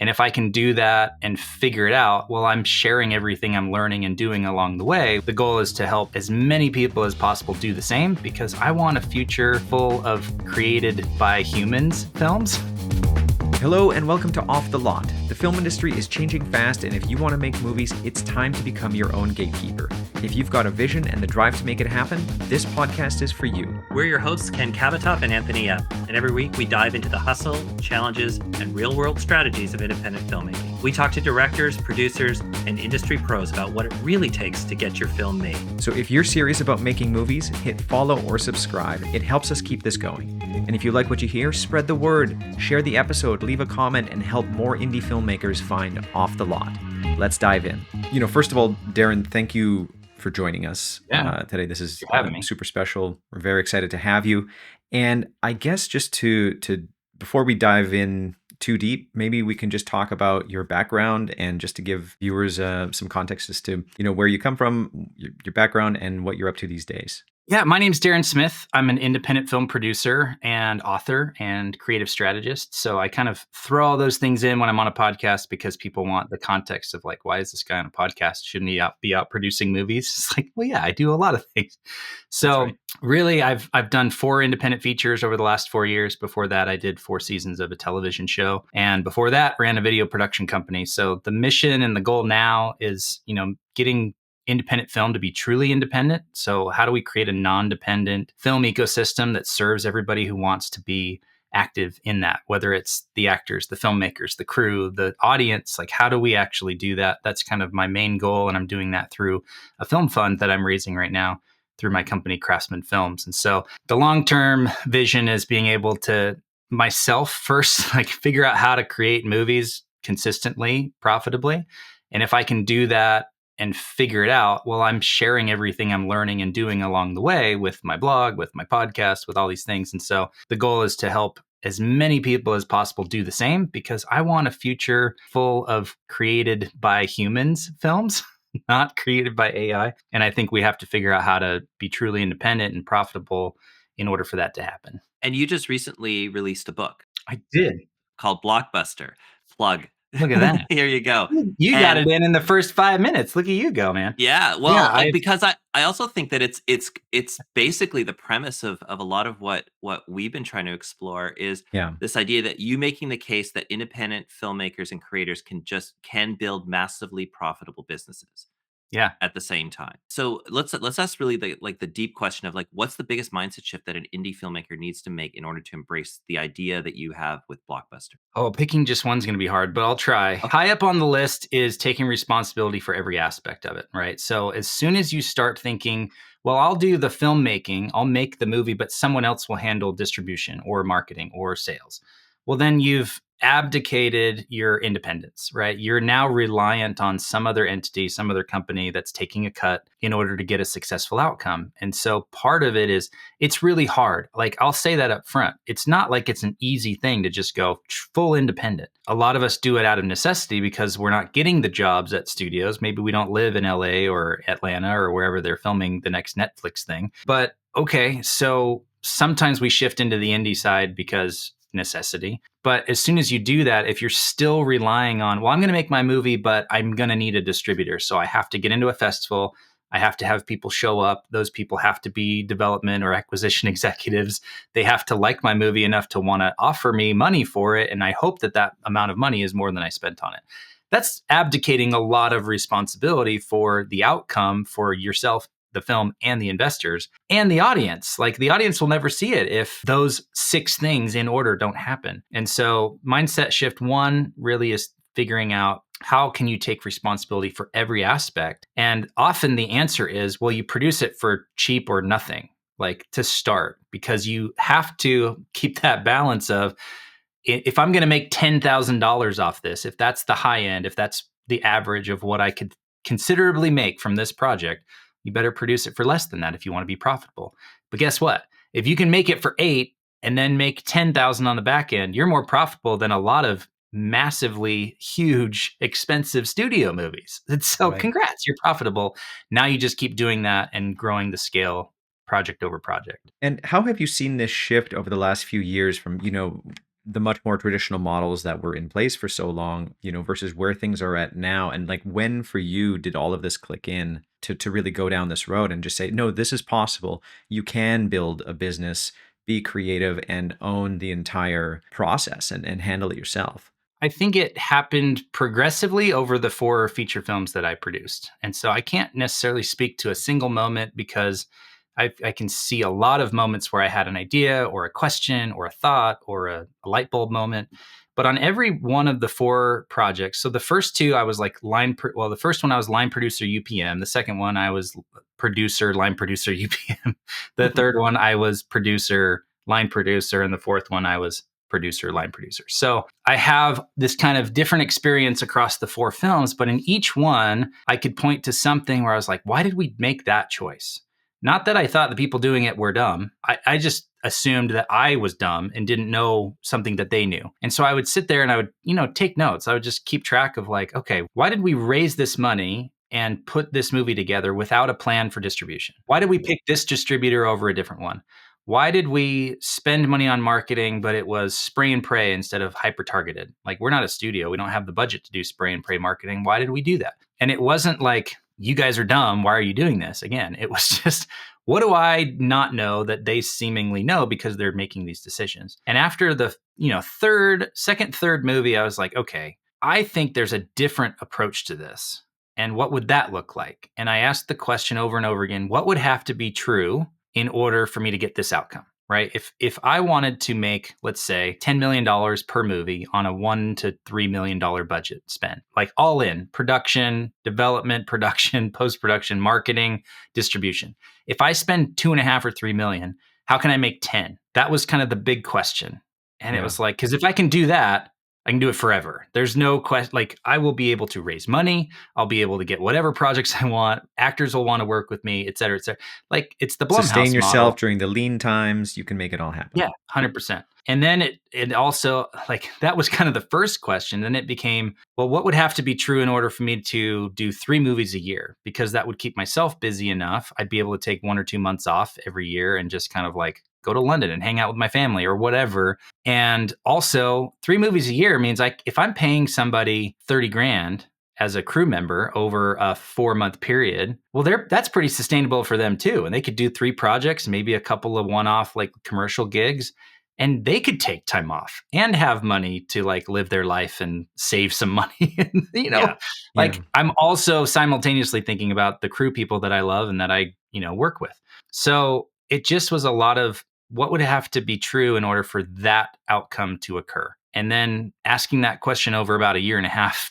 And if I can do that and figure it out, well, I'm sharing everything I'm learning and doing along the way. The goal is to help as many people as possible do the same, because I want a future full of created by humans films. Hello and welcome to Off the Lot. The film industry is changing fast, and if you want to make movies, it's time to become your own gatekeeper. If you've got a vision and the drive to make it happen, this podcast is for you. We're your hosts, Ken Kabatov and Anthony Epp, and every week we dive into the hustle, challenges, and real-world strategies of independent filmmaking. We talk to directors, producers, and industry pros about what it really takes to get your film made. So if you're serious about making movies, hit follow or subscribe. It helps us keep this going. And if you like what you hear, spread the word, share the episode, leave a comment, and help more indie filmmakers find Off the Lot. Let's dive in. First of all, Daren, thank you for joining us today. This is super special. We're very excited to have you. And I guess just to before we dive in too deep, maybe we can just talk about your background and just to give viewers some context as to where you come from, your background, and what you're up to these days. Yeah, my name's Daren Smith. I'm an independent film producer and author and creative strategist. So I kind of throw all those things in when I'm on a podcast because people want the context of like, why is this guy on a podcast? Shouldn't he be out producing movies? It's like, well, yeah, I do a lot of things. So really, I've done 4 independent features over the last 4 years. Before that, I did 4 seasons of a television show. And before that, ran a video production company. So the mission and the goal now is, getting independent film to be truly independent. So how do we create a non-dependent film ecosystem that serves everybody who wants to be active in that, whether it's the actors, the filmmakers, the crew, the audience? Like, how do we actually do that? That's kind of my main goal. And I'm doing that through a film fund that I'm raising right now through my company, Craftsman Films. And so the long-term vision is being able to myself first, like figure out how to create movies consistently, profitably. And if I can do that and figure it out, well, I'm sharing everything I'm learning and doing along the way with my blog, with my podcast, with all these things. And so the goal is to help as many people as possible do the same, because I want a future full of created by humans films, not created by AI. And I think we have to figure out how to be truly independent and profitable in order for that to happen. And you just recently released a book. I did. Called Blockbuster. Plug. Look at that. Here you go. You got it in the first 5 minutes. Look at you go, man. Yeah. Well, because I also think that it's basically the premise of a lot of what we've been trying to explore is this idea that you making the case that independent filmmakers and creators can build massively profitable businesses. Yeah. At the same time. So let's ask really the deep question of like, what's the biggest mindset shift that an indie filmmaker needs to make in order to embrace the idea that you have with Blockbuster? Oh, picking just one's going to be hard, but I'll try. Okay. High up on the list is taking responsibility for every aspect of it, right? So as soon as you start thinking, well, I'll do the filmmaking, I'll make the movie, but someone else will handle distribution or marketing or sales. Well, then you've abdicated your independence, right? You're now reliant on some other entity, some other company that's taking a cut in order to get a successful outcome. And so part of it is it's really hard. Like, I'll say that up front. It's not like it's an easy thing to just go full independent. A lot of us do it out of necessity because we're not getting the jobs at studios. Maybe we don't live in LA or Atlanta or wherever they're filming the next Netflix thing. But okay, so sometimes we shift into the indie side because necessity. But as soon as you do that, if you're still relying on, well, I'm going to make my movie, but I'm going to need a distributor. So I have to get into a festival. I have to have people show up. Those people have to be development or acquisition executives. They have to like my movie enough to want to offer me money for it. And I hope that amount of money is more than I spent on it. That's abdicating a lot of responsibility for the outcome for yourself, the film, and the investors and the audience. Like, the audience will never see it if those 6 things in order don't happen. And so mindset shift 1 really is figuring out, how can you take responsibility for every aspect? And often the answer is, well, you produce it for cheap or nothing, like, to start, because you have to keep that balance of, if I'm going to make $10,000 off this, if that's the high end, if that's the average of what I could considerably make from this project, you better produce it for less than that if you want to be profitable. But guess what? If you can make it for 8 and then make 10,000 on the back end, you're more profitable than a lot of massively huge, expensive studio movies. And so Congrats, you're profitable. Now you just keep doing that and growing the scale project over project. And how have you seen this shift over the last few years from, the much more traditional models that were in place for so long, versus where things are at now. And like, when for you did all of this click in to really go down this road and just say, no, this is possible. You can build a business, be creative, and own the entire process and handle it yourself? I think it happened progressively over the 4 feature films that I produced. And so I can't necessarily speak to a single moment because I can see a lot of moments where I had an idea or a question or a thought or a light bulb moment. But on every one of the 4 projects, so the first 2, I was like the first one I was line producer UPM. The second one I was line producer UPM. The third one I was producer, line producer. And the fourth one I was producer, line producer. So I have this kind of different experience across the 4 films, but in each one, I could point to something where I was like, why did we make that choice? Not that I thought the people doing it were dumb. I just assumed that I was dumb and didn't know something that they knew. And so I would sit there and I would, take notes. I would just keep track of like, okay, why did we raise this money and put this movie together without a plan for distribution? Why did we pick this distributor over a different one? Why did we spend money on marketing, but it was spray and pray instead of hyper targeted? Like, we're not a studio. We don't have the budget to do spray and pray marketing. Why did we do that? And it wasn't like, you guys are dumb. Why are you doing this? Again, it was just, what do I not know that they seemingly know because they're making these decisions? And after the, third movie, I was like, okay, I think there's a different approach to this. And what would that look like? And I asked the question over and over again, what would have to be true in order for me to get this outcome, right? If I wanted to make, let's say, $10 million per movie on a $1 to $3 million budget spend, like all in production, development, production, post-production, marketing, distribution. If I spend 2.5 or 3 million, how can I make 10? That was kind of the big question. And it was like, because if I can do that, I can do it forever. There's no question. Like, I will be able to raise money. I'll be able to get whatever projects I want. Actors will want to work with me, et cetera, et cetera. Like, it's the Blumhouse Sustain yourself model. during the lean times. You can make it all happen. Yeah, 100%. And then it also, like, that was kind of the first question. Then it became, well, what would have to be true in order for me to do 3 movies a year? Because that would keep myself busy enough. I'd be able to take 1 or 2 months off every year and just kind of like go to London and hang out with my family or whatever. And also 3 movies a year means like, if I'm paying somebody 30 grand as a crew member over a 4-month period, well, that's pretty sustainable for them too. And they could do 3 projects, maybe a couple of one-off like commercial gigs, and they could take time off and have money to like live their life and save some money. Like, I'm also simultaneously thinking about the crew people that I love and that I, work with. So it just was a lot of what would have to be true in order for that outcome to occur. And then asking that question over about a 1.5 year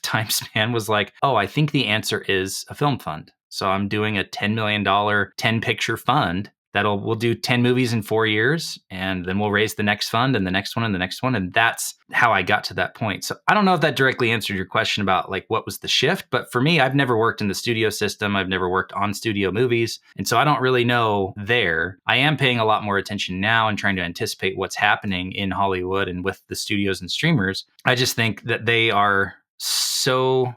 time span was like, oh, I think the answer is a film fund. So I'm doing a $10 million 10 picture fund we'll do 10 movies in 4 years, and then we'll raise the next fund and the next one and the next one. And that's how I got to that point. So I don't know if that directly answered your question about like what was the shift, but for me, I've never worked in the studio system. I've never worked on studio movies. And so I don't really know there. I am paying a lot more attention now and trying to anticipate what's happening in Hollywood and with the studios and streamers. I just think that they are so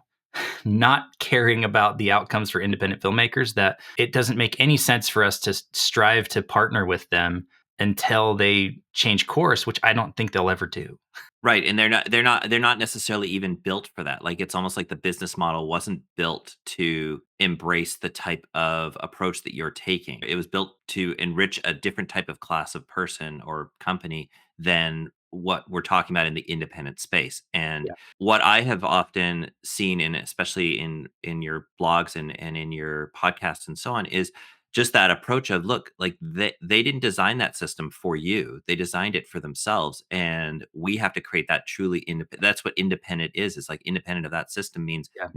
not caring about the outcomes for independent filmmakers that it doesn't make any sense for us to strive to partner with them until they change course, which I don't think they'll ever do. Right, and they're not necessarily even built for that. Like, it's almost like the business model wasn't built to embrace the type of approach that you're taking. It was built to enrich a different type of class of person or company than what we're talking about in the independent space. And Yeah. what I have often seen, in especially in your blogs and in your podcasts and so on, is just that approach of, look, like they didn't design that system for you. They designed it for themselves. And we have to create that truly independent. That's what independent is. It's like independent of that system means Yeah.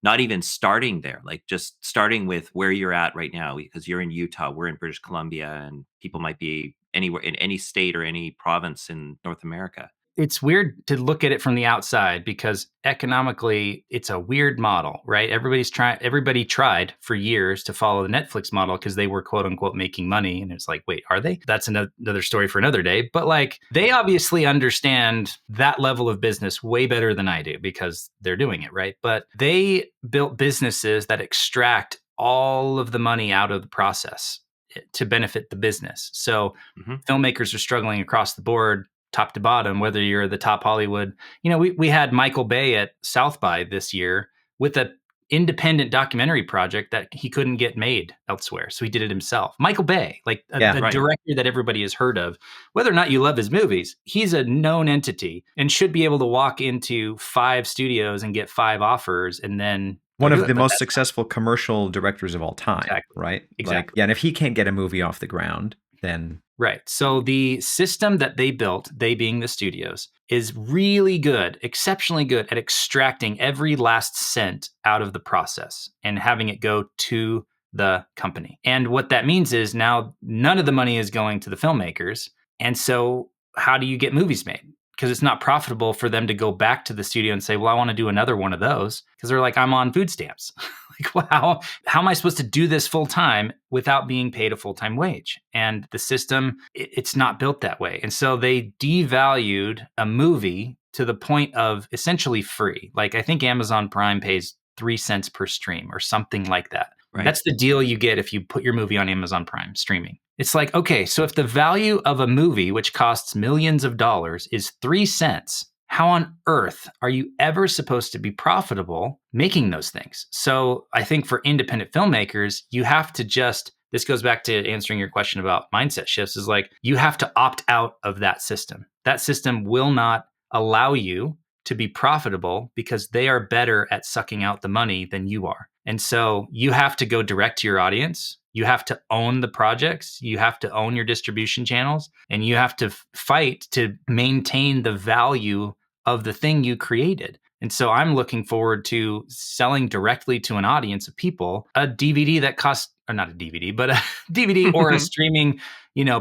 not even starting there, like just starting with where you're at right now, because you're in Utah, we're in British Columbia, and people might be anywhere in any state or any province in North America. It's weird to look at it from the outside because economically it's a weird model, right? Everybody tried for years to follow the Netflix model because they were quote unquote making money. And it's like, wait, are they? That's another story for another day. But like, they obviously understand that level of business way better than I do because they're doing it, right? But they built businesses that extract all of the money out of the process to benefit the business. So filmmakers are struggling across the board. top to bottom, whether you're the top Hollywood. We had Michael Bay at South by this year with a independent documentary project that he couldn't get made elsewhere. So he did it himself. Michael Bay, like a director that everybody has heard of, whether or not you love his movies, he's a known entity and should be able to walk into 5 studios and get 5 offers and then one of the most successful commercial directors of all time, right? Exactly. And if he can't get a movie off the ground, then... Right. So the system that they built, they being the studios, is really good, exceptionally good at extracting every last cent out of the process and having it go to the company. And what that means is now none of the money is going to the filmmakers. And so how do you get movies made? Because it's not profitable for them to go back to the studio and say, well, I want to do another one of those. Because they're like, I'm on food stamps. Like, wow, how am I supposed to do this full time without being paid a full-time wage? And the system, it's not built that way. And so they devalued a movie to the point of essentially free. Like, I think Amazon Prime pays 3 cents per stream or something like that. Right. That's the deal you get if you put your movie on Amazon Prime streaming. It's like, okay, so if the value of a movie, which costs millions of dollars, is 3 cents, how on earth are you ever supposed to be profitable making those things? So I think for independent filmmakers, you have to this goes back to answering your question about mindset shifts, is like, you have to opt out of that system. That system will not allow you to be profitable because they are better at sucking out the money than you are. And so you have to go direct to your audience. You have to own the projects. You have to own your distribution channels, and you have to fight to maintain the value of the thing you created. And so I'm looking forward to selling directly to an audience of people a DVD that costs, or not a DVD, but a DVD or a streaming,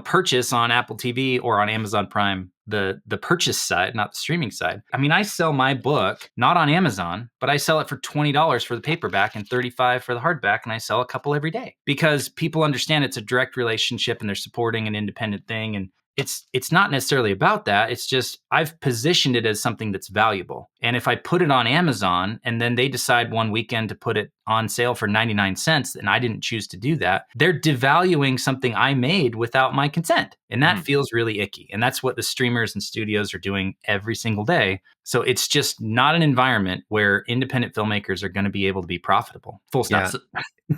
purchase on Apple TV or on Amazon Prime, the purchase side, not the streaming side. I mean, I sell my book, not on Amazon, but I sell it for $20 for the paperback and $35 for the hardback. And I sell a couple every day because people understand it's a direct relationship and they're supporting an independent thing. And it's not necessarily about that. It's just I've positioned it as something that's valuable. And if I put it on Amazon and then they decide one weekend to put it on sale for 99 cents and I didn't choose to do that, they're devaluing something I made without my consent. And that feels really icky. And that's what the streamers and studios are doing every single day. So it's just not an environment where independent filmmakers are going to be able to be profitable. Full stop. Yeah.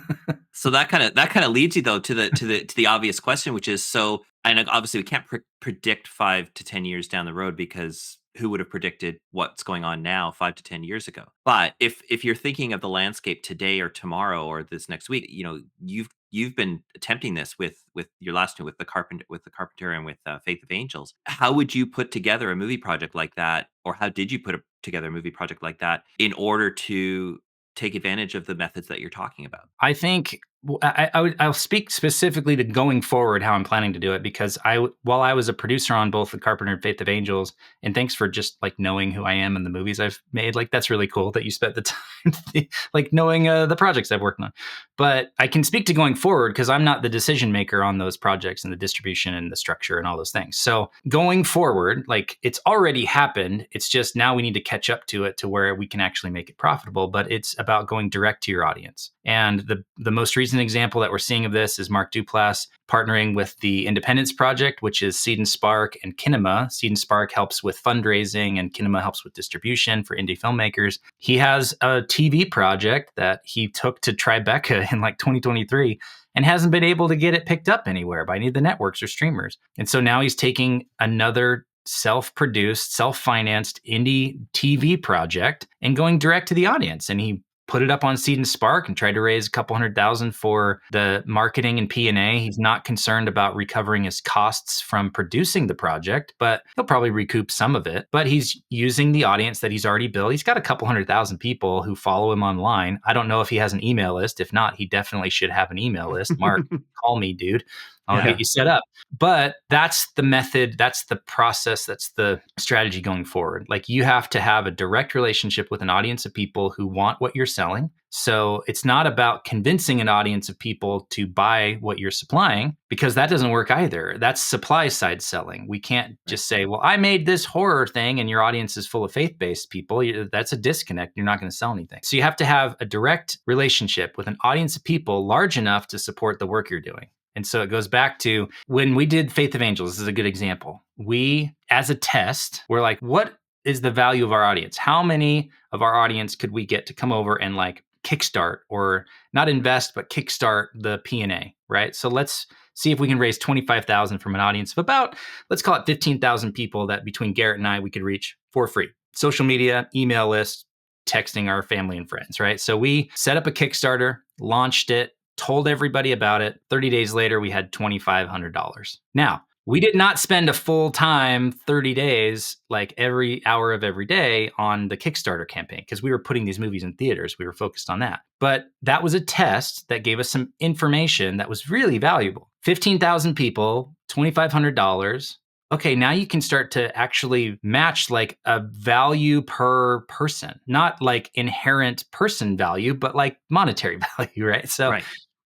So that kind of leads you though to the obvious question, which is, so, and obviously we can't predict 5 to 10 years down the road, because who would have predicted what's going on now 5 to 10 years ago? But if you're thinking of the landscape today or tomorrow or this next week, you've been attempting this with your last one, with the Carpenter and with Faith of Angels. How would you put together a movie project like that, or how did you put together a movie project like that in order to take advantage of the methods that you're talking about? I think I'll speak specifically to going forward how I'm planning to do it, because while I was a producer on both The Carpenter and Faith of Angels, and thanks for just like knowing who I am and the movies I've made, like that's really cool that you spent the time like knowing the projects I've worked on. But I can speak to going forward because I'm not the decision maker on those projects and the distribution and the structure and all those things. So going forward, like it's already happened. It's just now we need to catch up to it to where we can actually make it profitable. But it's about going direct to your audience. And the most recent example that we're seeing of this is Mark Duplass partnering with the Independence Project, which is Seed and Spark and Kinema. Seed and Spark helps with fundraising and Kinema helps with distribution for indie filmmakers. He has a TV project that he took to Tribeca in like 2023 and hasn't been able to get it picked up anywhere by any of the networks or streamers. And so now he's taking another self-produced, self-financed indie TV project and going direct to the audience. And he put it up on Seed and Spark and tried to raise a couple $100,000 for the marketing and P&A. He's not concerned about recovering his costs from producing the project, but he'll probably recoup some of it. But he's using the audience that he's already built. He's got a couple 100,000 people who follow him online. I don't know if he has an email list. If not, he definitely should have an email list. Mark, call me, dude. I'll get you set up. But that's the method, that's the process, that's the strategy going forward. Like you have to have a direct relationship with an audience of people who want what you're selling. So it's not about convincing an audience of people to buy what you're supplying, because that doesn't work either. That's supply side selling. We can't just say, well, I made this horror thing and your audience is full of faith-based people. That's a disconnect. You're not going to sell anything. So you have to have a direct relationship with an audience of people large enough to support the work you're doing. And so it goes back to when we did Faith of Angels. This is a good example. We as a test, we're like, what is the value of our audience? How many of our audience could we get to come over and like kickstart, or not invest, but kickstart the P&A, right? So let's see if we can raise 25,000 from an audience of about, let's call it 15,000 people that between Garrett and I, we could reach for free. Social media, email list, texting our family and friends, right? So we set up a Kickstarter, launched it, told everybody about it. 30 days later, we had $2,500. Now, we did not spend a full time 30 days, like every hour of every day on the Kickstarter campaign, because we were putting these movies in theaters. We were focused on that. But that was a test that gave us some information that was really valuable. 15,000 people, $2,500. Okay, now you can start to actually match like a value per person, not like inherent person value, but like monetary value, right? So Right.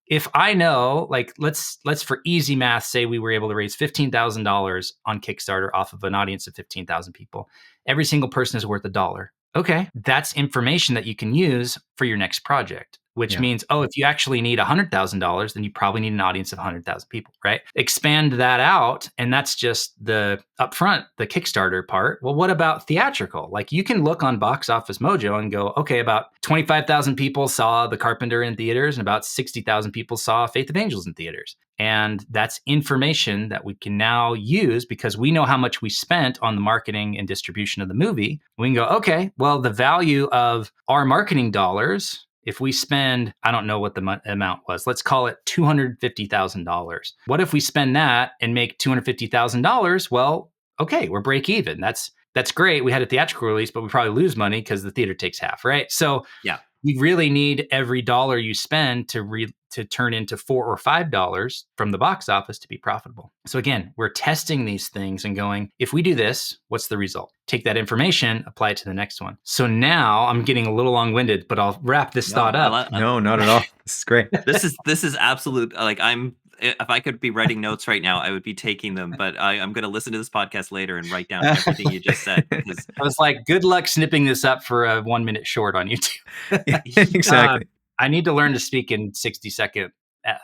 if I know, like, let's for easy math say we were able to raise $15,000 on Kickstarter off of an audience of 15,000 people. Every single person is worth $1. Okay, that's information that you can use for your next project, which means, oh, if you actually need $100,000, then you probably need an audience of 100,000 people, right? Expand that out, and that's just the upfront, the Kickstarter part. Well, what about theatrical? Like, you can look on Box Office Mojo and go, okay, about 25,000 people saw The Carpenter in theaters, and about 60,000 people saw Faith of Angels in theaters. And that's information that we can now use because we know how much we spent on the marketing and distribution of the movie. We can go, okay, well, the value of our marketing dollars, if we spend, I don't know what the amount was, let's call it $250,000. What if we spend that and make $250,000? Well, okay, we're break even. That's great. We had a theatrical release, but we probably lose money because the theater takes half, right? So yeah, you really need every dollar you spend to turn into $4 or $5 from the box office to be profitable. So again, we're testing these things and going, if we do this, what's the result? Take that information, apply it to the next one. So now I'm getting a little long-winded, but I'll wrap this thought up. No, not at all. This is great. This is absolute. Like, if I could be writing notes right now, I would be taking them. But I'm going to listen to this podcast later and write down everything you just said, because I was like, good luck snipping this up for a 1 minute short on YouTube. Yeah, exactly. I need to learn to speak in 60-second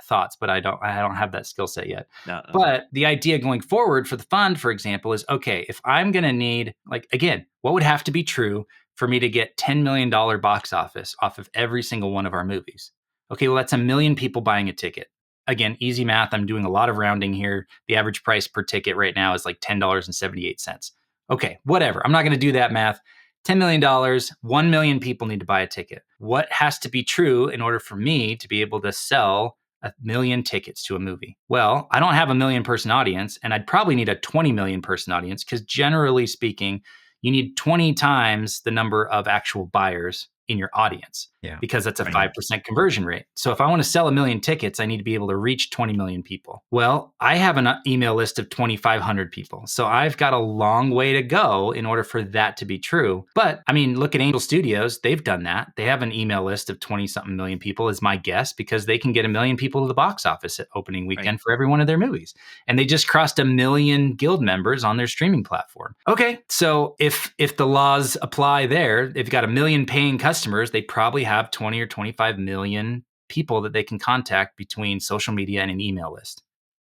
thoughts, but I don't have that skill set yet. No. But the idea going forward for the fund, for example, is, okay, if I'm going to need, like, again, what would have to be true for me to get $10 million box office off of every single one of our movies? Okay, well, that's 1 million people buying a ticket. Again, easy math. I'm doing a lot of rounding here. The average price per ticket right now is like $10.78. Okay, whatever. I'm not going to do that math. $10 million, 1 million people need to buy a ticket. What has to be true in order for me to be able to sell 1 million tickets to a movie? Well, I don't have a 1 million person audience, and I'd probably need a 20 million person audience, because generally speaking, you need 20 times the number of actual buyers in your audience, because that's a 5% conversion rate. So if I want to sell 1 million tickets, I need to be able to reach 20 million people. Well, I have an email list of 2,500 people. So I've got a long way to go in order for that to be true. But I mean, look at Angel Studios. They've done that. They have an email list of 20 something million people, is my guess, because they can get 1 million people to the box office at opening weekend for every one of their movies. And they just crossed 1 million guild members on their streaming platform. Okay, so if the laws apply there, they've got 1 million paying customers, they probably have 20 or 25 million people that they can contact between social media and an email list.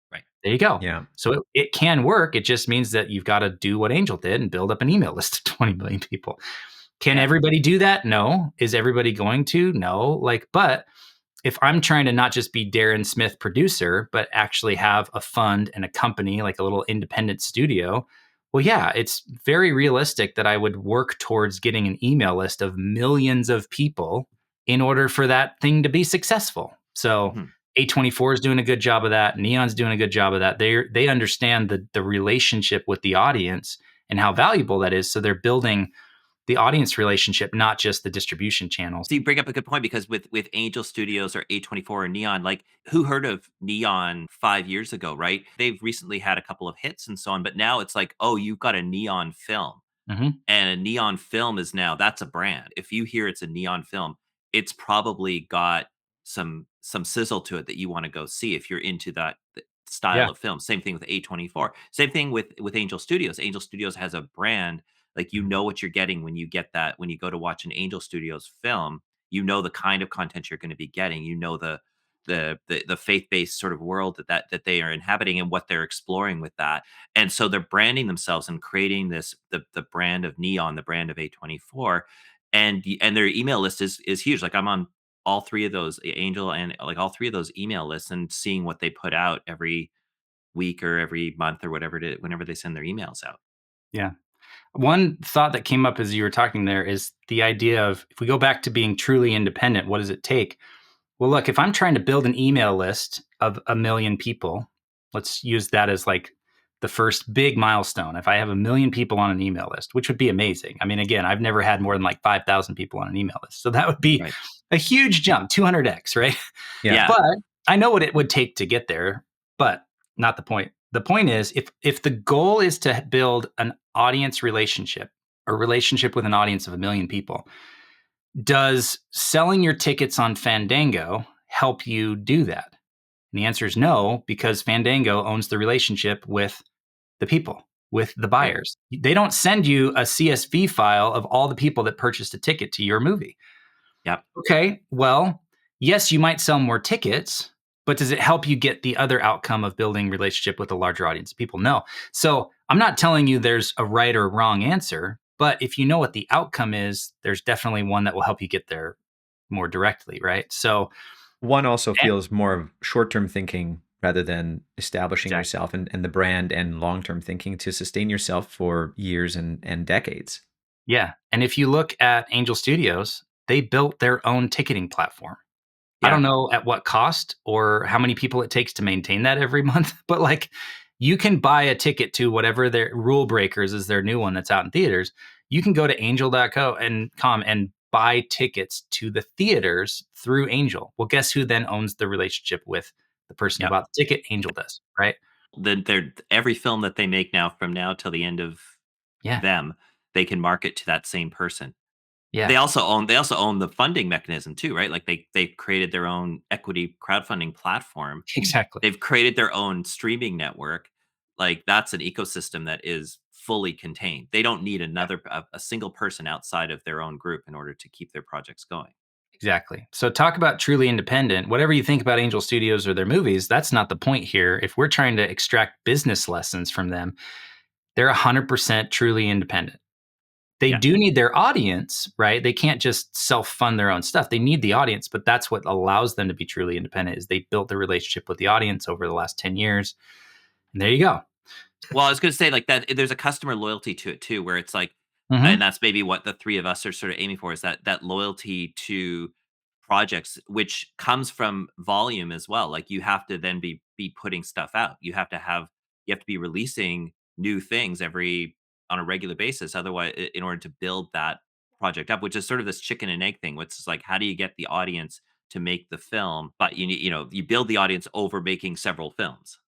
Right. There you go. Yeah. So it can work. It just means that you've got to do what Angel did and build up an email list of 20 million people. Can everybody do that? No. Is everybody going to? No. Like, but if I'm trying to not just be Daren Smith producer, but actually have a fund and a company, like a little independent studio, well, yeah, it's very realistic that I would work towards getting an email list of millions of people in order for that thing to be successful. So A24 is doing a good job of that. Neon's doing a good job of that. They understand the relationship with the audience and how valuable that is. So they're building the audience relationship, not just the distribution channels. So you bring up a good point, because with Angel Studios or A24 or Neon, like, who heard of Neon 5 years ago, right? They've recently had a couple of hits and so on, but now it's like, oh, you've got a Neon film. And a Neon film is now, that's a brand. If you hear it's a Neon film, it's probably got some sizzle to it that you want to go see if you're into that style of film. Same thing with A24. Same thing with Angel Studios. Angel Studios has a brand. Like, you know what you're getting when you get that, when you go to watch an Angel Studios film. You know the kind of content you're going to be getting. You know the faith-based sort of world that they are inhabiting and what they're exploring with that. And so they're branding themselves and creating the brand of Neon, the brand of A24, and their email list is huge. Like I'm on all three of those, Angel and like all three of those email lists, and seeing what they put out every week or every month or whatever it is, whenever they send their emails out. Yeah. One thought that came up as you were talking there is the idea of, if we go back to being truly independent, what does it take? Well, look, if I'm trying to build an email list of 1 million people, let's use that as like the first big milestone. If I have 1 million people on an email list, which would be amazing. I mean, again, I've never had more than like 5,000 people on an email list. So that would be Right. a huge jump, 200x, right? Yeah. But I know what it would take to get there, but not the point. The point is, if the goal is to build an audience relationship, a relationship with an audience of 1 million people, does selling your tickets on Fandango help you do that? And the answer is no, because Fandango owns the relationship with the people, with the Right. buyers. They don't send you a CSV file of all the people that purchased a ticket to your movie. Yep. Okay, well, yes, you might sell more tickets, but does it help you get the other outcome of building relationship with a larger audience of people? No. So I'm not telling you there's a right or wrong answer, but if you know what the outcome is, there's definitely one that will help you get there more directly, right? So one also feels more of short-term thinking rather than establishing exactly. yourself and the brand, and long-term thinking to sustain yourself for years and decades. Yeah. And if you look at Angel Studios, they built their own ticketing platform. I Yeah. don't know at what cost or how many people it takes to maintain that every month, but like you can buy a ticket to whatever their Rule Breakers is, their new one that's out in theaters. You can go to angel.com and buy tickets to the theaters through Angel. Well, guess who then owns the relationship with the person who Yep. bought the ticket? Angel does, right? Then they're every film that they make now from now till the end of Yeah. them, they can market to that same person. Yeah. They also own the funding mechanism too, right? Like they've created their own equity crowdfunding platform. Exactly. They've created their own streaming network. Like that's an ecosystem that is fully contained. They don't need a single person outside of their own group in order to keep their projects going. Exactly. So talk about truly independent. Whatever you think about Angel Studios or their movies, that's not the point here. If we're trying to extract business lessons from them, they're 100% truly independent. They Yeah. do need their audience, right? They can't just self-fund their own stuff. They need the audience, but that's what allows them to be truly independent is they built the relationship with the audience over the last 10 years. And there you go. Well, I was gonna say like that there's a customer loyalty to it too, where it's like, and Mm-hmm. that's maybe what the three of us are sort of aiming for, is that loyalty to projects, which comes from volume as well. Like you have to then be putting stuff out. You have to be releasing new things every on a regular basis. Otherwise, in order to build that project up, which is sort of this chicken and egg thing, which is like, how do you get the audience to make the film? But you need, you build the audience over making several films.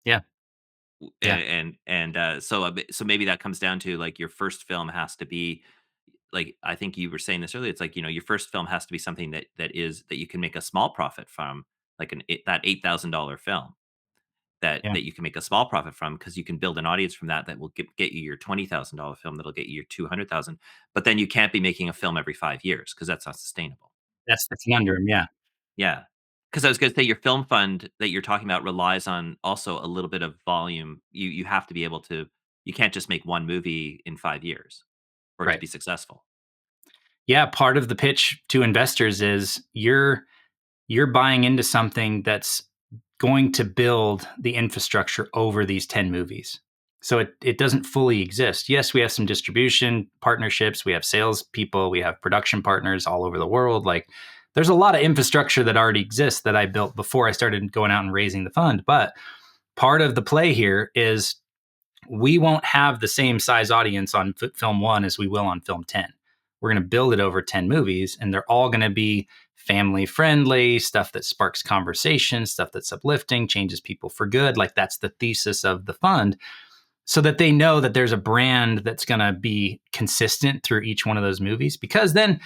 Yeah. Yeah. So maybe that comes down to like your first film has to be like, I think you were saying this earlier. It's like, your first film has to be something that you can make a small profit from, like that $8,000 film Yeah. that you can make a small profit from, because you can build an audience from that will get you your $20,000 film that'll get you your 200,000. But then you can't be making a film every 5 years because that's not sustainable. That's the conundrum. Yeah. Yeah. Because I was gonna say your film fund that you're talking about relies on also a little bit of volume. You have to be able to, you can't just make one movie in 5 years for it to Right. be successful. Yeah. Part of the pitch to investors is you're buying into something that's going to build the infrastructure over these 10 movies. So it doesn't fully exist. Yes, we have some distribution partnerships, we have sales people, we have production partners all over the world. Like there's a lot of infrastructure that already exists that I built before I started going out and raising the fund. But part of the play here is we won't have the same size audience on film 1 as we will on film 10. We're going to build it over 10 movies, and they're all going to be family friendly, stuff that sparks conversation, stuff that's uplifting, changes people for good. Like that's the thesis of the fund, so that they know that there's a brand that's going to be consistent through each one of those movies. Because then,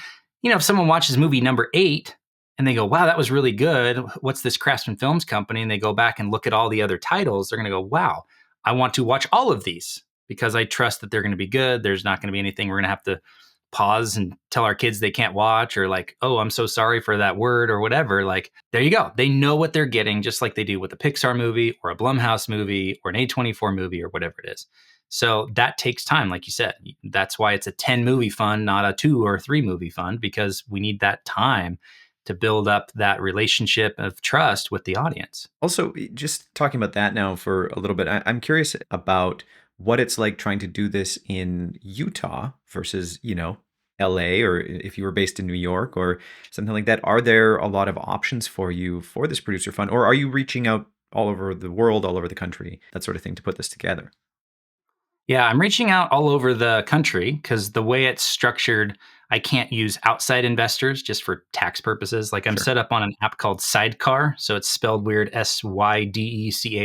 if someone watches movie number 8 and they go, wow, that was really good. What's this Craftsman Films company? And they go back and look at all the other titles. They're going to go, wow, I want to watch all of these because I trust that they're going to be good. There's not going to be anything we're going to have to pause and tell our kids they can't watch, or like, oh, I'm so sorry for that word or whatever. Like, there you go. They know what they're getting, just like they do with a Pixar movie or a Blumhouse movie or an A24 movie or whatever it is. So that takes time, like you said. That's why it's a 10 movie fund, not a 2 or 3 movie fund, because we need that time to build up that relationship of trust with the audience. Also, just talking about that now for a little bit, I'm curious about what it's like trying to do this in Utah versus, LA, or if you were based in New York or something like that. Are there a lot of options for you for this producer fund, or are you reaching out all over the world, all over the country, that sort of thing, to put this together? Yeah, I'm reaching out all over the country because the way it's structured, I can't use outside investors just for tax purposes. Like I'm Sure. set up on an app called Sidecar. So it's spelled weird, SYDECAR.io.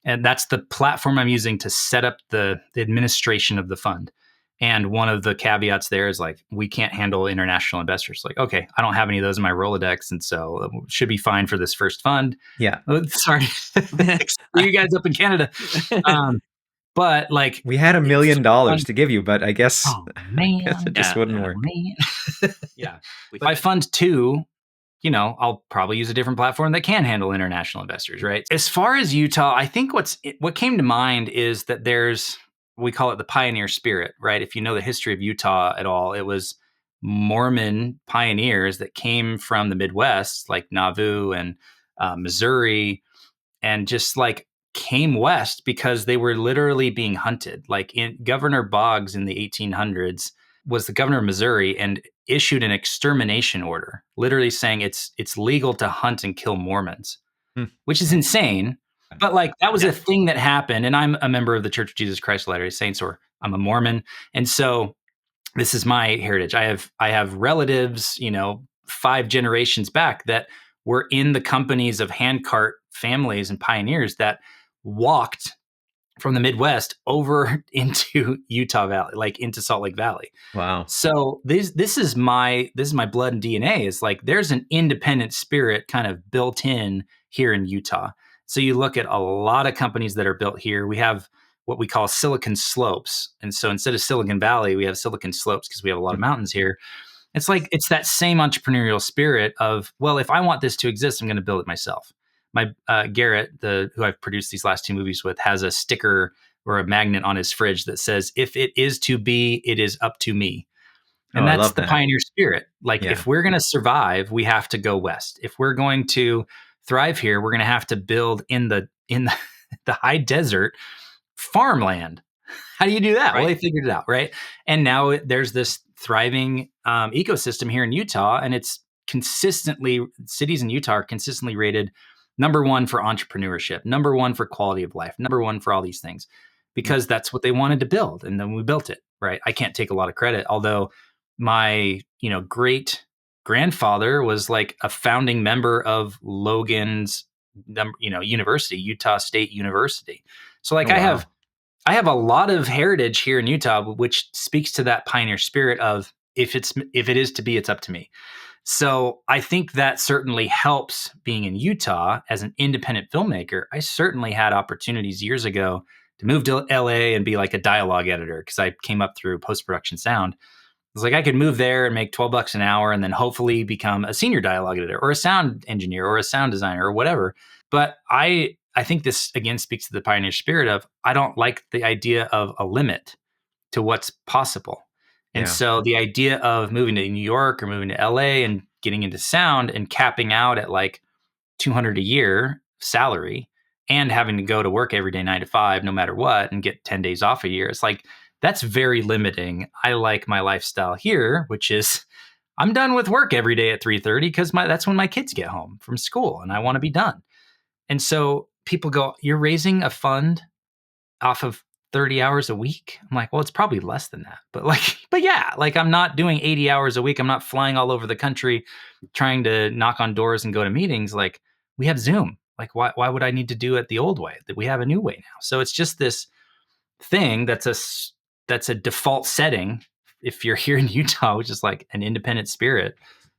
And that's the platform I'm using to set up the administration of the fund. And one of the caveats there is like, we can't handle international investors. Like, okay, I don't have any of those in my Rolodex. And so it should be fine for this first fund. Yeah. Oh, sorry. For you guys up in Canada. But like, We had $1 million fund, to give you, but I guess, oh I guess man, it just wouldn't work. man. Yeah. But by fund 2, I'll probably use a different platform that can handle international investors, right? As far as Utah, I think what came to mind is that we call it the pioneer spirit, right? If you know the history of Utah at all, it was Mormon pioneers that came from the Midwest, like Nauvoo and Missouri, and just like came west because they were literally being hunted. Like Governor Boggs in the 1800s was the governor of Missouri and issued an extermination order, literally saying it's legal to hunt and kill Mormons, Hmm. which is insane. But like that was a thing that happened, and I'm a member of the Church of Jesus Christ of Latter-day Saints, or I'm a Mormon, and so this is my heritage. I have relatives, 5 generations back that were in the companies of handcart families and pioneers that walked from the Midwest over into Utah Valley, like into Salt Lake Valley. Wow. So this is my blood and DNA. Is like there's an independent spirit kind of built in here in Utah. So you look at a lot of companies that are built here. We have what we call Silicon Slopes, and so instead of Silicon Valley, we have Silicon Slopes because we have a lot of mountains here. It's like it's that same entrepreneurial spirit of, well, if I want this to exist, I'm going to build it myself. My Garrett, who I've produced these last 2 movies with, has a sticker or a magnet on his fridge that says, "If it is to be, it is up to me." Oh, And I that's love the that. pioneer spirit. Like Yeah. if we're going to survive, we have to go west. If we're going to thrive here, we're going to have to build in the the high desert farmland. How do you do that? Right. Well, they figured it out, right? And now there's this thriving ecosystem here in Utah, and cities in Utah are consistently rated number 1 for entrepreneurship, number 1 for quality of life, number 1 for all these things, because that's what they wanted to build, and then we built it, right? I can't take a lot of credit, although my great grandfather was like a founding member of Logan's university, Utah State University. So like Oh, wow. I have a lot of heritage here in Utah, which speaks to that pioneer spirit of if it is to be, it's up to me. So I think that certainly helps being in Utah as an independent filmmaker. I certainly had opportunities years ago to move to LA and be like a dialogue editor because I came up through post-production sound. It's like I could move there and make $12 an hour and then hopefully become a senior dialogue editor or a sound engineer or a sound designer or whatever. But I think this again speaks to the pioneer spirit of I don't like the idea of a limit to what's possible. And Yeah. so the idea of moving to New York or moving to LA and getting into sound and capping out at like 200 a year salary and having to go to work every day 9 to 5 no matter what and get 10 days off a year, it's like that's very limiting. I like my lifestyle here, which is I'm done with work every day at 3:30 because that's when my kids get home from school and I want to be done. And so people go, "You're raising a fund off of 30 hours a week?" I'm like, "Well, it's probably less than that." But yeah, like I'm not doing 80 hours a week. I'm not flying all over the country trying to knock on doors and go to meetings. Like we have Zoom. Like why would I need to do it the old way? That we have a new way now. So it's just this thing that's a default setting if you're here in Utah, which is like an independent spirit.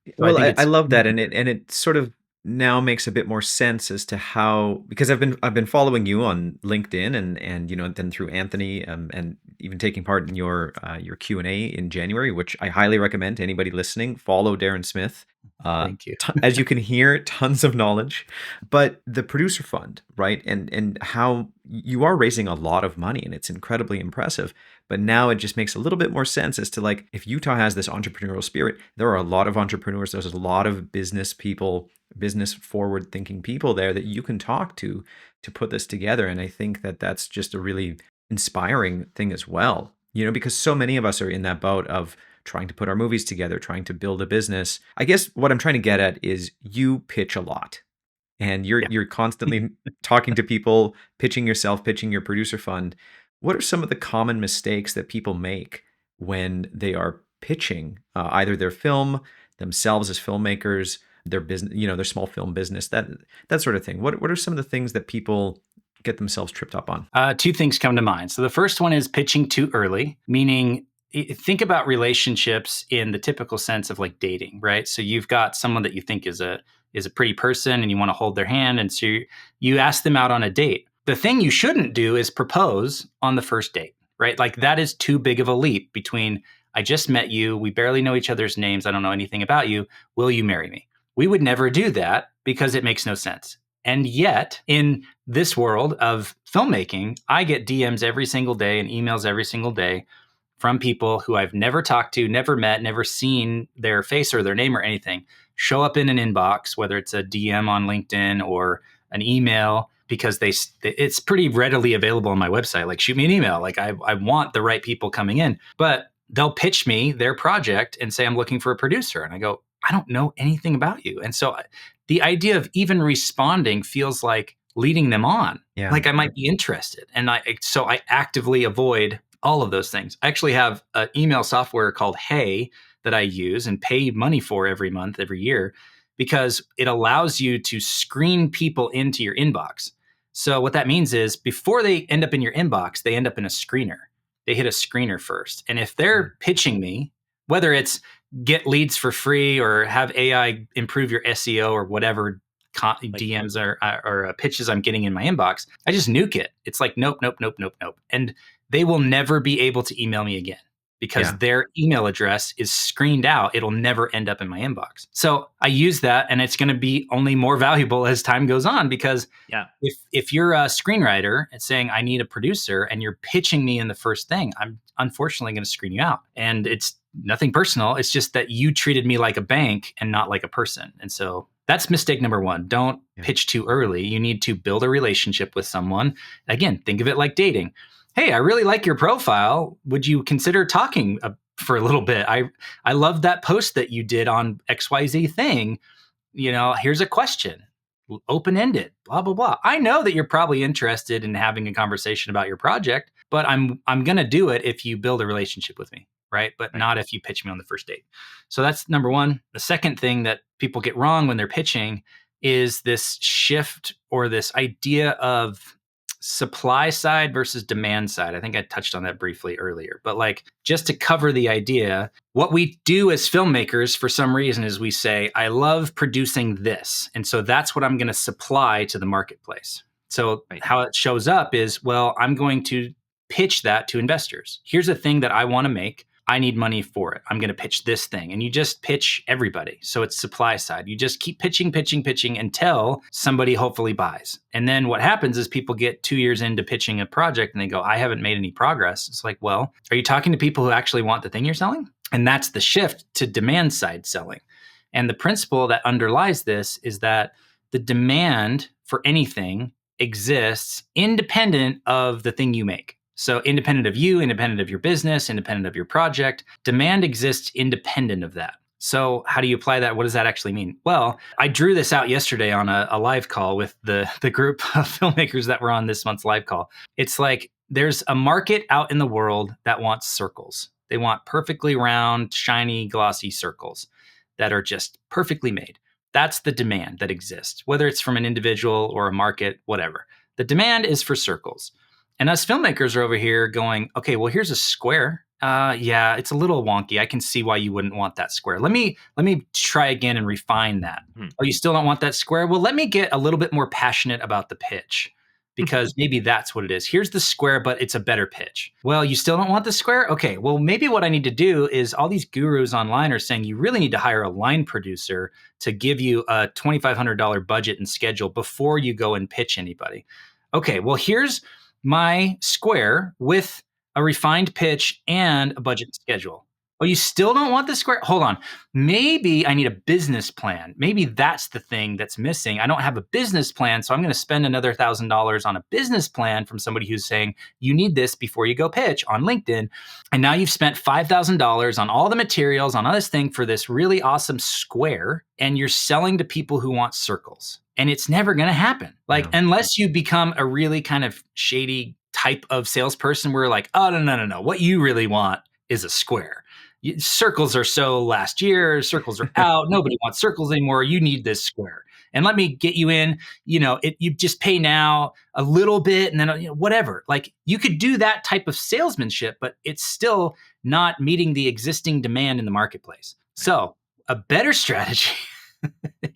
So I Well, think I it's love that, and it sort of now makes a bit more sense as to how, because I've been following you on LinkedIn, and then through Anthony, and even taking part in your Q&A in January, which I highly recommend to anybody listening. Follow Daren Smith. Thank you. As you can hear, tons of knowledge. But the producer fund, right? And how you are raising a lot of money, and it's incredibly impressive. But now it just makes a little bit more sense as to, like, if Utah has this entrepreneurial spirit, there are a lot of entrepreneurs, there's a lot of business people, business forward thinking people there that you can talk to put this together. And I think that that's just a really inspiring thing as well, because so many of us are in that boat of trying to put our movies together, trying to build a business. I guess what I'm trying to get at is you pitch a lot, and you're constantly talking to people, pitching yourself, pitching your producer fund. What are some of the common mistakes that people make when they are pitching either their film, themselves as filmmakers, their business, their small film business, that sort of thing? What are some of the things that people get themselves tripped up on? Two things come to mind. So the first one is pitching too early, meaning think about relationships in the typical sense of like dating, right? So you've got someone that you think is a pretty person and you want to hold their hand, and so you ask them out on a date. The thing you shouldn't do is propose on the first date, right? Like that is too big of a leap between I just met you, we barely know each other's names, I don't know anything about you, will you marry me? We would never do that because it makes no sense. And yet, in this world of filmmaking, I get DMs every single day and emails every single day from people who I've never talked to, never met, never seen their face or their name or anything, show up in an inbox, whether it's a DM on LinkedIn or an email, because it's pretty readily available on my website. Like, shoot me an email. Like, I want the right people coming in, but they'll pitch me their project and say, I'm looking for a producer. And I go, I don't know anything about you. And so the idea of even responding feels like leading them on. Yeah. Like I might be interested. And so I actively avoid all of those things. I actually have an email software called Hey that I use and pay money for every month, every year, because it allows you to screen people into your inbox. So what that means is before they end up in your inbox, they end up in a screener. They hit a screener first. And if they're pitching me, whether it's get leads for free or have AI improve your SEO or whatever DMs or pitches I'm getting in my inbox, I just nuke it. It's like, nope, nope, nope, nope, nope. And they will never be able to email me again because their email address is screened out. It'll never end up in my inbox. So I use that, and it's going to be only more valuable as time goes on, because if you're a screenwriter and saying, I need a producer, and you're pitching me in the first thing, I'm unfortunately going to screen you out. And it's nothing personal. It's just that you treated me like a bank and not like a person. And so that's mistake number one. Don't pitch too early. You need to build a relationship with someone. Again, think of it like dating. Hey, I really like your profile. Would you consider talking for a little bit? I love that post that you did on XYZ thing. Here's a question, open-ended, blah, blah, blah. I know that you're probably interested in having a conversation about your project, but I'm going to do it if you build a relationship with me. Right. But not if you pitch me on the first date. So that's number one. The second thing that people get wrong when they're pitching is this shift or this idea of supply side versus demand side. I think I touched on that briefly earlier, but like just to cover the idea, what we do as filmmakers for some reason is we say, I love producing this. And so that's what I'm going to supply to the marketplace. So how it shows up is, well, I'm going to pitch that to investors. Here's a thing that I want to make. I need money for it. I'm going to pitch this thing. And you just pitch everybody. So it's supply side. You just keep pitching until somebody hopefully buys. And then what happens is people get 2 years into pitching a project and they go, I haven't made any progress. It's like, well, are you talking to people who actually want the thing you're selling? And that's the shift to demand side selling. And the principle that underlies this is that the demand for anything exists independent of the thing you make. So independent of you, independent of your business, independent of your project, demand exists independent of that. So how do you apply that? What does that actually mean? Well, I drew this out yesterday on a live call with the group of filmmakers that were on this month's live call. It's like there's a market out in the world that wants circles. They want perfectly round, shiny, glossy circles that are just perfectly made. That's the demand that exists, whether it's from an individual or a market, whatever. The demand is for circles. And us filmmakers are over here going, okay, well, here's a square. Yeah, it's a little wonky. I can see why you wouldn't want that square. Let me try again and refine that. Oh, you still don't want that square? Well, let me get a little bit more passionate about the pitch, because maybe that's what it is. Here's the square, but it's a better pitch. Well, you still don't want the square? Okay, well, maybe what I need to do is, all these gurus online are saying you really need to hire a line producer to give you a $2,500 budget and schedule before you go and pitch anybody. Okay, well, here's my square with a refined pitch and a budget and schedule. Oh, you still don't want the square? Hold on. Maybe I need a business plan. Maybe that's the thing that's missing. I don't have a business plan, so I'm going to spend another $1,000 on a business plan from somebody who's saying, you need this before you go pitch on LinkedIn. And now you've spent $5,000 on all the materials, on all this thing for this really awesome square, and you're selling to people who want circles. And it's never going to happen. Like, unless you become a really kind of shady type of salesperson where you're like, oh, no. What you really want is a square. Circles are so last year, circles are out. Nobody wants circles anymore. You need this square. And let me get you in, you just pay now a little bit and then whatever. Like, you could do that type of salesmanship, but it's still not meeting the existing demand in the marketplace. So a better strategy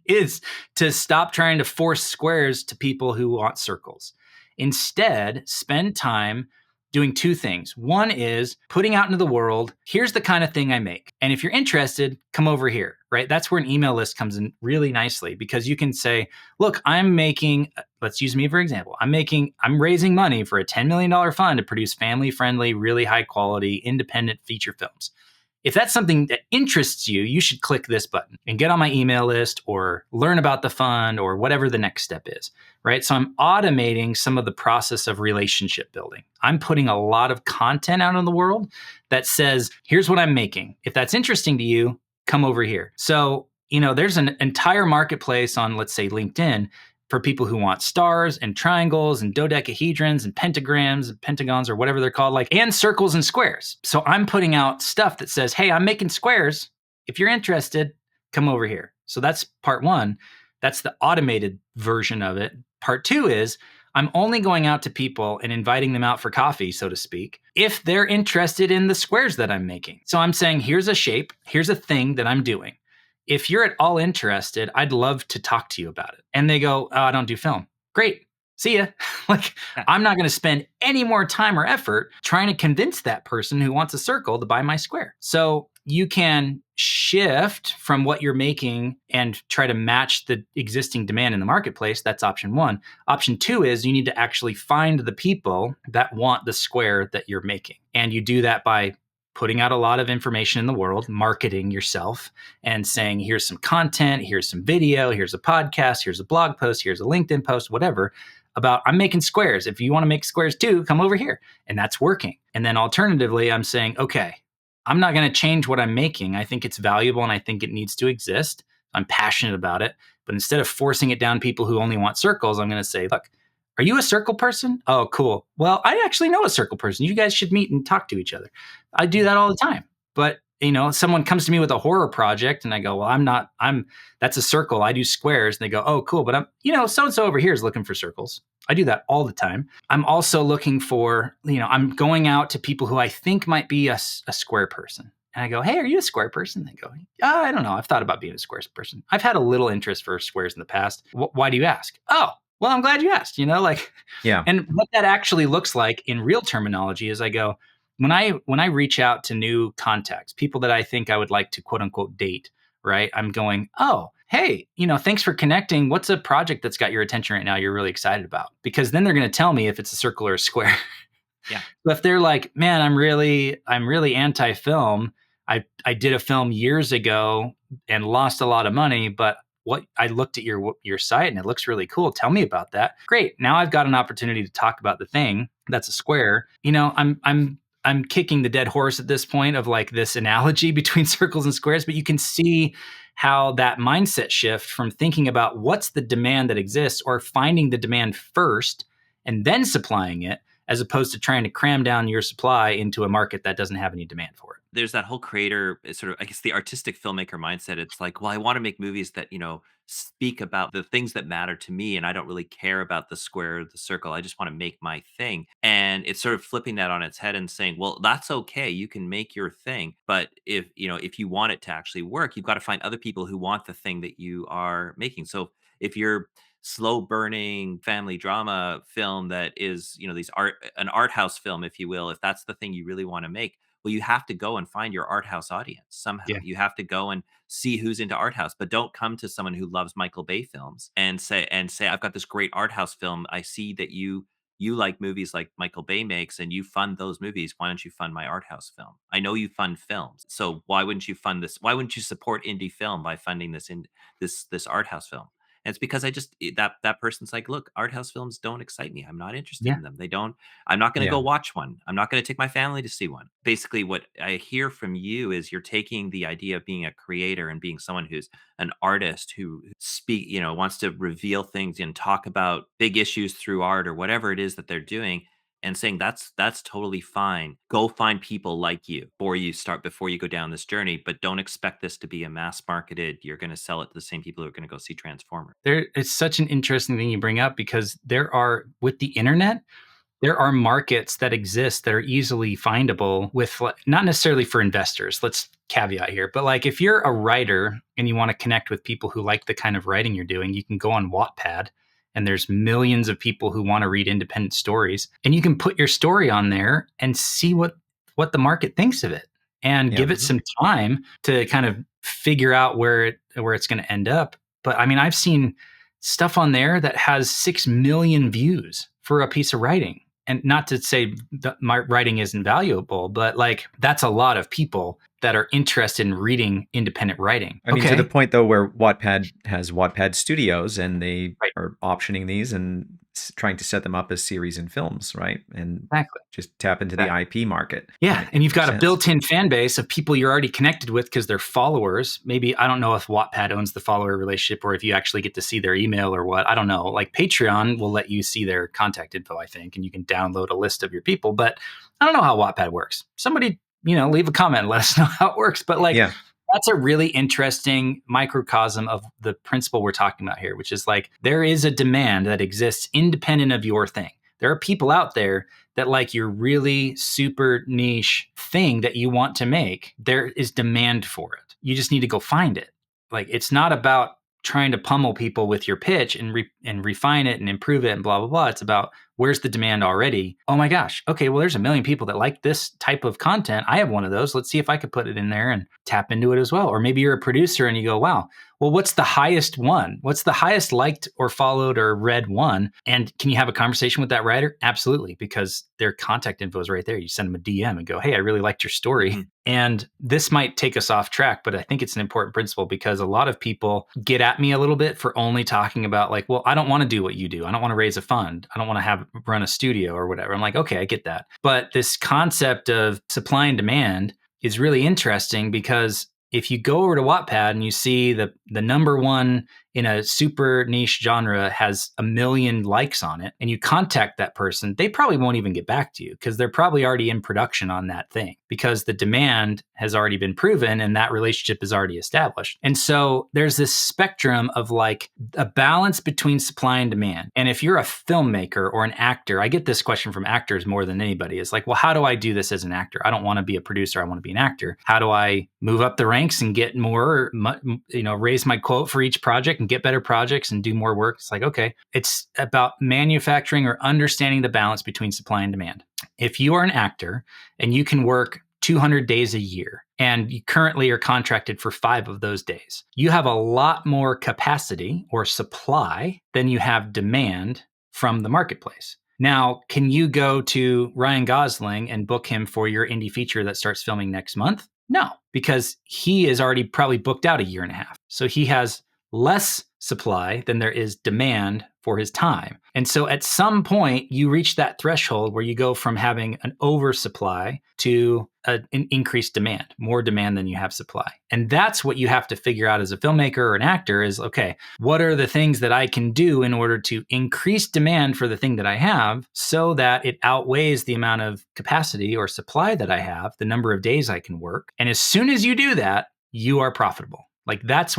is to stop trying to force squares to people who want circles. Instead, spend time doing two things. One is putting out into the world, here's the kind of thing I make. And if you're interested, come over here, right? That's where an email list comes in really nicely, because you can say, look, I'm making, let's use me for example. I'm raising money for a $10 million fund to produce family-friendly, really high quality, independent feature films. If that's something that interests you, you should click this button and get on my email list or learn about the fund or whatever the next step is, right? So I'm automating some of the process of relationship building. I'm putting a lot of content out in the world that says, here's what I'm making. If that's interesting to you, come over here. So, there's an entire marketplace on, let's say, LinkedIn for people who want stars and triangles and dodecahedrons and pentagrams and pentagons or whatever they're called, and circles and squares. So I'm putting out stuff that says, hey, I'm making squares. If you're interested, come over here. So that's part one. That's the automated version of it. Part two is I'm only going out to people and inviting them out for coffee, so to speak, if they're interested in the squares that I'm making. So I'm saying, here's a shape, here's a thing that I'm doing. If you're at all interested, I'd love to talk to you about it. And they go, oh, I don't do film. Great. See ya. I'm not going to spend any more time or effort trying to convince that person who wants a circle to buy my square. So you can shift from what you're making and try to match the existing demand in the marketplace. That's option one. Option two is you need to actually find the people that want the square that you're making. And you do that by putting out a lot of information in the world, marketing yourself and saying, here's some content, here's some video, here's a podcast, here's a blog post, here's a LinkedIn post, whatever, about I'm making squares. If you want to make squares too, come over here. And that's working. And then alternatively, I'm saying, okay, I'm not going to change what I'm making. I think it's valuable and I think it needs to exist. I'm passionate about it. But instead of forcing it down people who only want circles, I'm going to say, look, are you a circle person? Oh, cool. Well, I actually know a circle person. You guys should meet and talk to each other. I do that all the time. But, someone comes to me with a horror project and I go, well, that's a circle. I do squares. And they go, oh, cool. But so-and-so over here is looking for circles. I do that all the time. I'm also looking for, I'm going out to people who I think might be a square person. And I go, hey, are you a square person? They go, I don't know. I've thought about being a squares person. I've had a little interest for squares in the past. Why do you ask? Oh, well, I'm glad you asked, Yeah. And what that actually looks like in real terminology is I go, when I reach out to new contacts, people that I think I would like to quote unquote date, right? I'm going, oh, hey, thanks for connecting. What's a project that's got your attention right now you're really excited about? Because then they're going to tell me if it's a circle or a square. Yeah. But if they're like, man, I'm really anti-film. I did a film years ago and lost a lot of money, but I looked at your site and it looks really cool. Tell me about that. Great. Now I've got an opportunity to talk about the thing that's a square. I'm kicking the dead horse at this point of this analogy between circles and squares, but you can see how that mindset shift from thinking about what's the demand that exists or finding the demand first and then supplying it, as opposed to trying to cram down your supply into a market that doesn't have any demand for it. there's that whole creator, sort of, I guess, the artistic filmmaker mindset. It's like, well, I want to make movies that, speak about the things that matter to me, and I don't really care about the square or the circle. I just want to make my thing. And it's sort of flipping that on its head and saying, well, that's okay. You can make your thing, but if you want it to actually work, you've got to find other people who want the thing that you are making. So if you're slow burning family drama film that is, an art house film, if you will, if that's the thing you really want to make, well, you have to go and find your art house audience somehow. Yeah. You have to go and see who's into art house, but don't come to someone who loves Michael Bay films and say, I've got this great art house film. I see that you like movies like Michael Bay makes and you fund those movies. Why don't you fund my art house film? I know you fund films. So why wouldn't you fund this? Why wouldn't you support indie film by funding this art house film? And it's because that person's like, look, art house films don't excite me. I'm not interested Yeah. in them. They don't. I'm not going to Yeah. go watch one. I'm not going to take my family to see one. Basically, what I hear from you is you're taking the idea of being a creator and being someone who's an artist who wants to reveal things and talk about big issues through art or whatever it is that they're doing, and saying that's totally fine. Go find people like you before you go down this journey, but don't expect this to be a mass marketed. You're going to sell it to the same people who are going to go see Transformers. It's such an interesting thing you bring up because with the internet, there are markets that exist that are easily findable with not necessarily for investors. Let's caveat here, but like if you're a writer and you want to connect with people who like the kind of writing you're doing, you can go on Wattpad and there's millions of people who want to read independent stories, and you can put your story on there and see what the market thinks of it and give it some time to kind of figure out where it's going to end up. But I mean, I've seen stuff on there that has 6 million views for a piece of writing. And not to say that my writing isn't valuable, but like that's a lot of people that are interested in reading independent writing. I mean, to the point though, where Wattpad has Wattpad Studios and they Right. are optioning these and trying to set them up as series and films, right? And Exactly. just tap into the IP market. Yeah, and you've got a built-in fan base of people you're already connected with because they're followers. Maybe, I don't know if Wattpad owns the follower relationship or if you actually get to see their email or what. I don't know. Like Patreon will let you see their contact info, I think, and you can download a list of your people. But I don't know how Wattpad works. Somebody, leave a comment and let us know how it works. But that's a really interesting microcosm of the principle we're talking about here, which is like there is a demand that exists independent of your thing. There are people out there that like your really super niche thing that you want to make. There is demand for it. You just need to go find it. Like it's not about trying to pummel people with your pitch and refine it and improve it and blah, blah, blah. It's about where's the demand already? Oh my gosh. Okay, well, there's a million people that like this type of content. I have one of those. Let's see if I could put it in there and tap into it as well. Or maybe you're a producer and you go, wow, well, what's the highest one? What's the highest liked or followed or read one? And can you have a conversation with that writer? Absolutely, because their contact info is right there. You send them a DM and go, hey, I really liked your story. Mm-hmm. And this might take us off track, but I think it's an important principle because a lot of people get at me a little bit for only talking about like, well, I don't want to do what you do. I don't want to raise a fund. I don't want to run a studio or whatever. I'm like, okay, I get that. But this concept of supply and demand is really interesting because if you go over to Wattpad and you see the number one in a super niche genre has 1 million likes on it, and you contact that person, they probably won't even get back to you because they're probably already in production on that thing because the demand has already been proven and that relationship is already established. And so there's this spectrum of like a balance between supply and demand. And if you're a filmmaker or an actor, I get this question from actors more than anybody. It's like, well, how do I do this as an actor? I don't want to be a producer. I want to be an actor. How do I move up the ranks and get more, raise my quote for each project and get better projects and do more work? It's like, okay, it's about manufacturing or understanding the balance between supply and demand. If you are an actor and you can work 200 days a year and you currently are contracted for 5 of those days, you have a lot more capacity or supply than you have demand from the marketplace. Now, can you go to Ryan Gosling and book him for your indie feature that starts filming next month? No, because he is already probably booked out 1.5 years. So he has less supply than there is demand for his time. And so at some point, you reach that threshold where you go from having an oversupply to an increased demand, more demand than you have supply. And that's what you have to figure out as a filmmaker or an actor is, okay, what are the things that I can do in order to increase demand for the thing that I have so that it outweighs the amount of capacity or supply that I have, the number of days I can work. And as soon as you do that, you are profitable. Like that's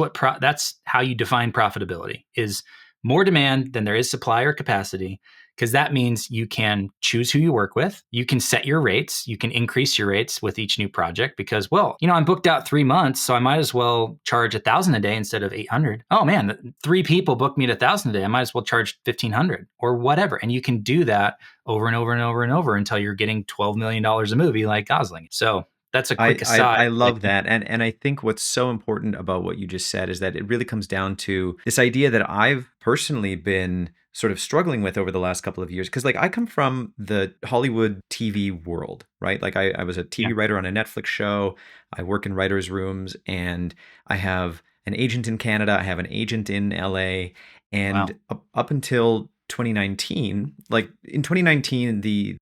how you define profitability is more demand than there is supply or capacity, because that means you can choose who you work with. You can set your rates. You can increase your rates with each new project because, well, I'm booked out 3 months, so I might as well charge $1,000 a day instead of $800. Oh man, 3 people booked me at $1,000 a day. I might as well charge $1,500 or whatever. And you can do that over and over and over and over until you're getting $12 million a movie like Gosling. So that's a quick aside. I love that. And I think what's so important about what you just said is that it really comes down to this idea that I've personally been sort of struggling with over the last couple of years. Because like I come from the Hollywood TV world, right? Like I was a TV writer on a Netflix show. I work in writers' rooms and I have an agent in Canada. I have an agent in LA. And up until 2019, like in 2019, the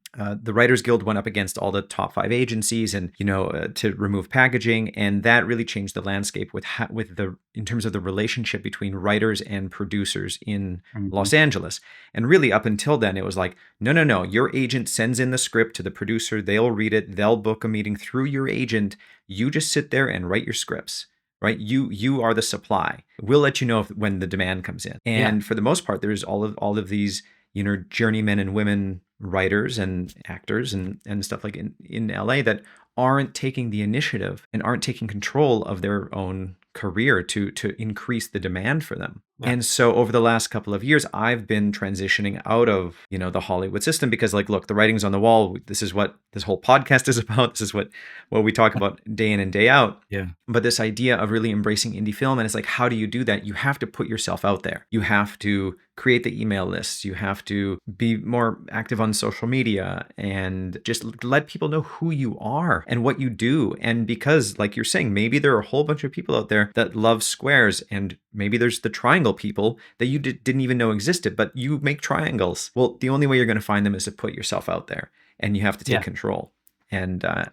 Writers Guild went up against all the top 5 agencies, and to remove packaging, and that really changed the landscape in terms of the relationship between writers and producers in Los Angeles. And really, up until then, it was like, no, your agent sends in the script to the producer, they'll read it, they'll book a meeting through your agent. You just sit there and write your scripts. Right, you are the supply. We'll let you know when the demand comes in. And for the most part, there's all of these journeymen and women writers and actors and stuff like in LA that aren't taking the initiative and aren't taking control of their own career to increase the demand for them. And so over the last couple of years, I've been transitioning out of, the Hollywood system because like, look, the writing's on the wall. This is what this whole podcast is about. This is what we talk about day in and day out. Yeah. But this idea of really embracing indie film, and it's like, how do you do that? You have to put yourself out there. You have to create the email lists. You have to be more active on social media and just let people know who you are and what you do. And because like you're saying, maybe there are a whole bunch of people out there that love squares, and maybe there's the triangle people that you didn't even know existed, but you make triangles. Well, the only way you're going to find them is to put yourself out there, and you have to take control. And I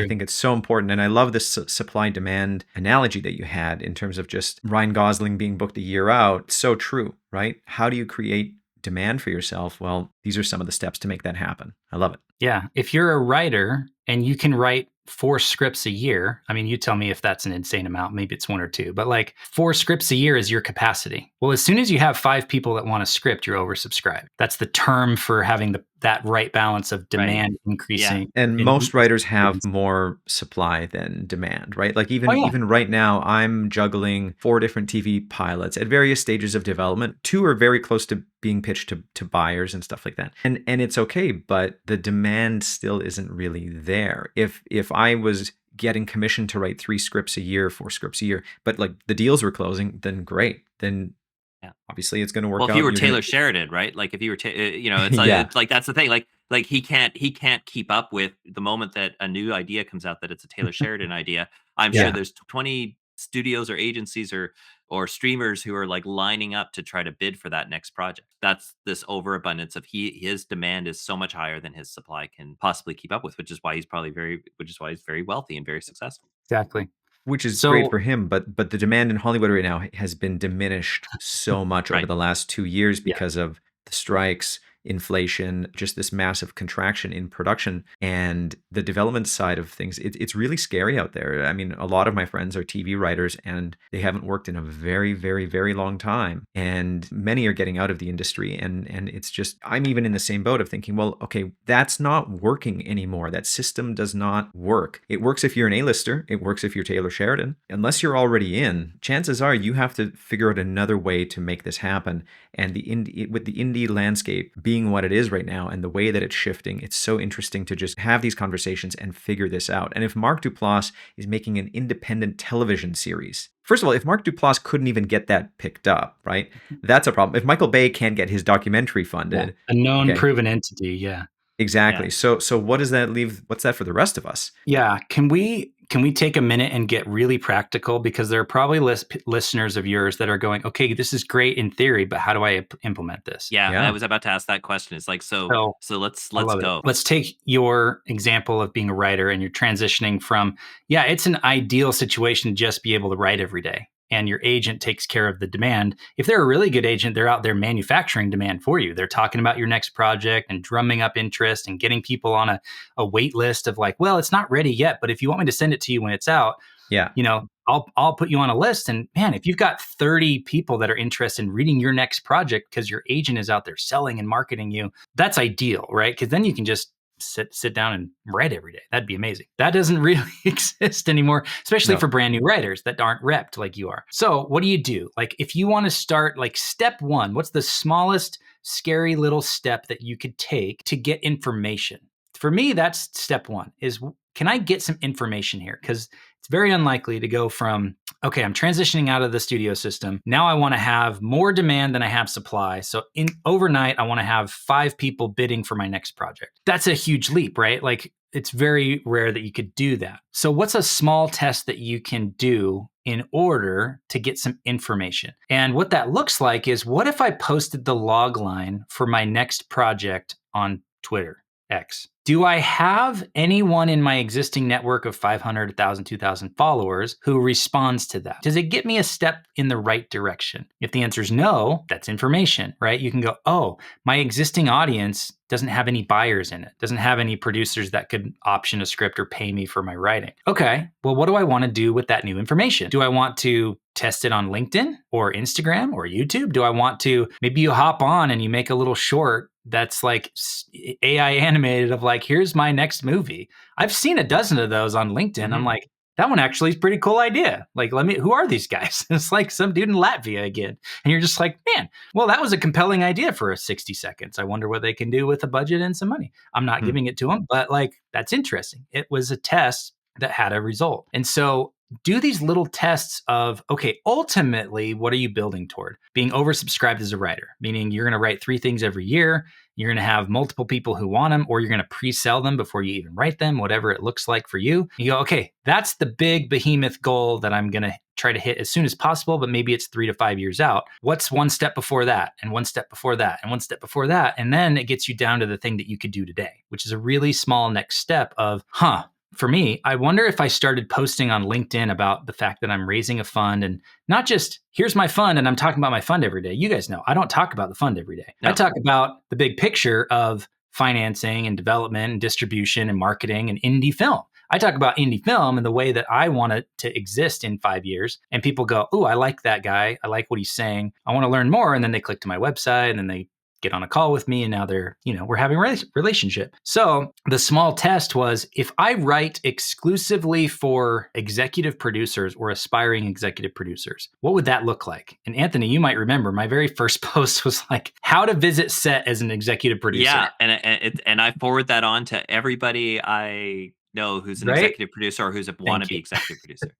think it's so important. And I love this supply-demand analogy that you had in terms of just Ryan Gosling being booked a year out. It's so true, right? How do you create demand for yourself? Well, these are some of the steps to make that happen. I love it. Yeah. If you're a writer and you can write 4 scripts a year, I mean, you tell me if that's an insane amount, maybe it's 1 or 2, but like 4 scripts a year is your capacity. Well, as soon as you have 5 people that want a script, you're oversubscribed. That's the term for having that right balance of demand increasing. Yeah. And most writers have more supply than demand, right? Like even right now, I'm juggling 4 different TV pilots at various stages of development. 2 are very close to being pitched to buyers and stuff like that. And it's okay, but the demand still isn't really there. If I was getting commissioned to write 3 scripts a year, 4 scripts a year, but like the deals were closing, then great. Then obviously it's going to work out. Well, if you were Taylor Sheridan, right? Like if you were, it's like, it's like, that's the thing. Like he can't keep up with the moment that a new idea comes out that it's a Taylor Sheridan idea. I'm sure there's 20 studios or agencies or streamers who are like lining up to try to bid for that next project. That's this overabundance of his demand is so much higher than his supply can possibly keep up with, which is why he's very wealthy and very successful. Exactly. Which is great for him, but the demand in Hollywood right now has been diminished so much over the last 2 years because of the strikes, inflation, just this massive contraction in production and the development side of things. It's really scary out there. I mean, a lot of my friends are TV writers and they haven't worked in a very, very, very long time. And many are getting out of the industry. And it's just, I'm even in the same boat of thinking, well, okay, that's not working anymore. That system does not work. It works if you're an A-lister. It works if you're Taylor Sheridan. Unless you're already in, chances are you have to figure out another way to make this happen. And with the indie landscape being what it is right now and the way that it's shifting, it's so interesting to just have these conversations and figure this out. And if Mark Duplass is making an independent television series, first of all, if Mark Duplass couldn't even get that picked up, right, that's a problem. If Michael Bay can't get his documentary funded, a known proven entity, exactly. So what does that leave? What's that for the rest of us? Yeah. Can we can we take a minute and get really practical? Because there are probably listeners of yours that are going, okay, this is great in theory, but how do I implement this? Yeah, I was about to ask that question. It's like, so let's I love go. It. Let's take your example of being a writer and you're transitioning from, it's an ideal situation to just be able to write every day. And your agent takes care of the demand. If they're a really good agent, they're out there manufacturing demand for you. They're talking about your next project and drumming up interest and getting people on a wait list of like, well, it's not ready yet, but if you want me to send it to you when it's out, I'll put you on a list. And man, if you've got 30 people that are interested in reading your next project because your agent is out there selling and marketing you, that's ideal, right? Because then you can just sit down and write every day. That'd be amazing. That doesn't really exist anymore, especially for brand new writers that aren't repped like you are. So what do? Like, if you want to start, like, step one, what's the smallest scary little step that you could take to get information? For me, that's step one, is can I get some information here? Because it's very unlikely to go from, okay, I'm transitioning out of the studio system. Now I want to have more demand than I have supply. So overnight, I want to have 5 people bidding for my next project. That's a huge leap, right? Like, it's very rare that you could do that. So what's a small test that you can do in order to get some information? And what that looks like is, what if I posted the log line for my next project on Twitter X? Do I have anyone in my existing network of 500, 1,000, 2,000 followers who responds to that? Does it get me a step in the right direction? If the answer is no, that's information, right? You can go, oh, my existing audience doesn't have any buyers in it, doesn't have any producers that could option a script or pay me for my writing. Okay, well, what do I want to do with that new information? Do I want to test it on LinkedIn or Instagram or YouTube? Do I want to, maybe you hop on and you make a little short that's like AI animated of like, here's my next movie. I've seen a dozen of those on LinkedIn. Mm-hmm. I'm like, that one actually is a pretty cool idea. Like, who are these guys? It's like some dude in Latvia again. And you're just like, man, well, that was a compelling idea for a 60 seconds. I wonder what they can do with a budget and some money. I'm not giving it to them, but like, that's interesting. It was a test that had a result. And so do these little tests of, okay, ultimately, what are you building toward? Being oversubscribed as a writer, meaning you're going to write 3 things every year. You're going to have multiple people who want them, or you're going to pre-sell them before you even write them, whatever it looks like for you. You go, okay, that's the big behemoth goal that I'm going to try to hit as soon as possible, but maybe it's 3 to 5 years out. What's one step before that, and one step before that, and one step before that? And then it gets you down to the thing that you could do today, which is a really small next step of, for me, I wonder if I started posting on LinkedIn about the fact that I'm raising a fund, and not just, here's my fund and I'm talking about my fund every day. You guys know, I don't talk about the fund every day. No. I talk about the big picture of financing and development and distribution and marketing and indie film. I talk about indie film and the way that I want it to exist in 5 years. And people go, oh, I like that guy. I like what he's saying. I want to learn more. And then they click to my website and then they get on a call with me, and now they're, we're having a relationship. So the small test was, if I write exclusively for executive producers or aspiring executive producers, what would that look like? And Anthony, you might remember my very first post was like, how to visit set as an executive producer. Yeah, and I forward that on to everybody I know who's an executive producer or who's a wannabe executive producer.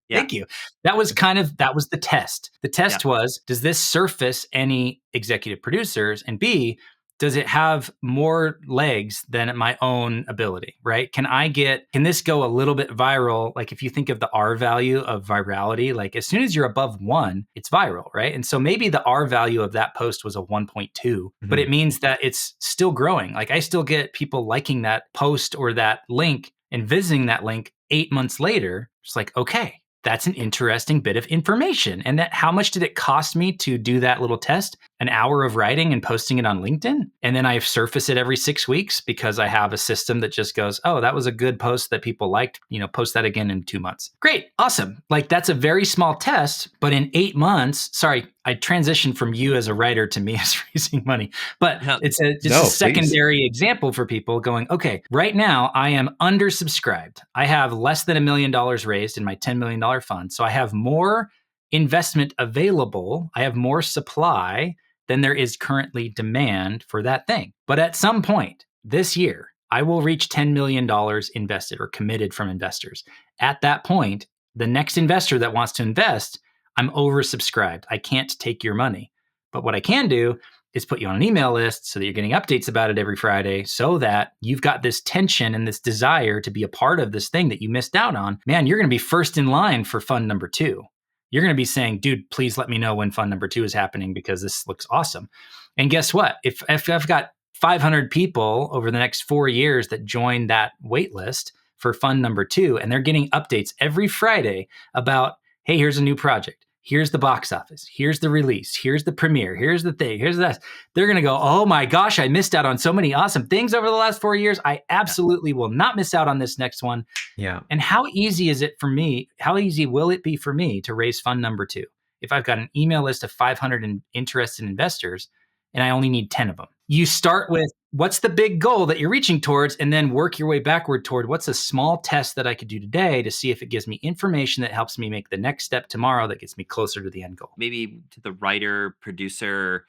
Yeah. Thank you. That was the test. The test was, does this surface any executive producers? And B, does it have more legs than my own ability, right? Can this go a little bit viral? Like, if you think of the R value of virality, like as soon as you're above 1, it's viral, right? And so maybe the R value of that post was a 1.2, but it means that it's still growing. Like, I still get people liking that post or that link and visiting that link 8 months later. It's like, okay, that's an interesting bit of information. And that, how much did it cost me to do that little test? An hour of writing and posting it on LinkedIn. And then I surface it every 6 weeks because I have a system that just goes, oh, that was a good post that people liked, post that again in 2 months. Great. Awesome. Like, that's a very small test, but in 8 months, sorry, I transitioned from you as a writer to me as raising money, but it's a secondary example for people going, okay, right now I am undersubscribed. I have less than $1 million raised in my $10 million fund. So I have more investment available. I have more supply than there is currently demand for that thing. But at some point this year, I will reach $10 million invested or committed from investors. At that point, the next investor that wants to invest, I'm oversubscribed. I can't take your money. But what I can do is put you on an email list so that you're getting updates about it every Friday, so that you've got this tension and this desire to be a part of this thing that you missed out on. Man, you're going to be first in line for fund number 2. You're going to be saying, dude, please let me know when fund number 2 is happening because this looks awesome. And guess what? If I've got 500 people over the next 4 years that join that wait list for fund number 2, and they're getting updates every Friday about, hey, here's a new project. Here's the box office. Here's the release. Here's the premiere. Here's the thing. Here's that. They're going to go, oh my gosh, I missed out on so many awesome things over the last 4 years. I absolutely will not miss out on this next one. Yeah. And how easy is it for me? How easy will it be for me to raise fund number 2 if I've got an email list of 500 interested investors and I only need 10 of them? You start with what's the big goal that you're reaching towards, and then work your way backward toward what's a small test that I could do today to see if it gives me information that helps me make the next step tomorrow that gets me closer to the end goal. Maybe to the writer, producer,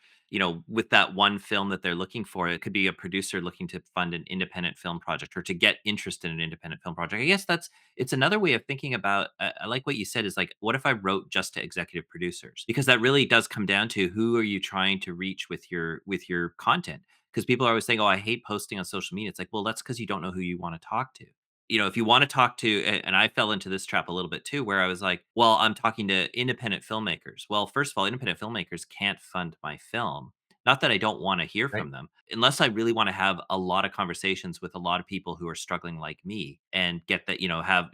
with that one film that they're looking for. It could be a producer looking to fund an independent film project or to get interested in an independent film project. I guess it's another way of thinking about, I like what you said, is like, what if I wrote just to executive producers? Because that really does come down to, who are you trying to reach with your content? Because people are always saying, oh, I hate posting on social media. It's like, well, that's because you don't know who you want to talk to. If you want to talk to, and I fell into this trap a little bit too, where I was like, well, I'm talking to independent filmmakers. Well, first of all, independent filmmakers can't fund my film. Not that I don't want to hear Right? from them, unless I really want to have a lot of conversations with a lot of people who are struggling like me and get that, have,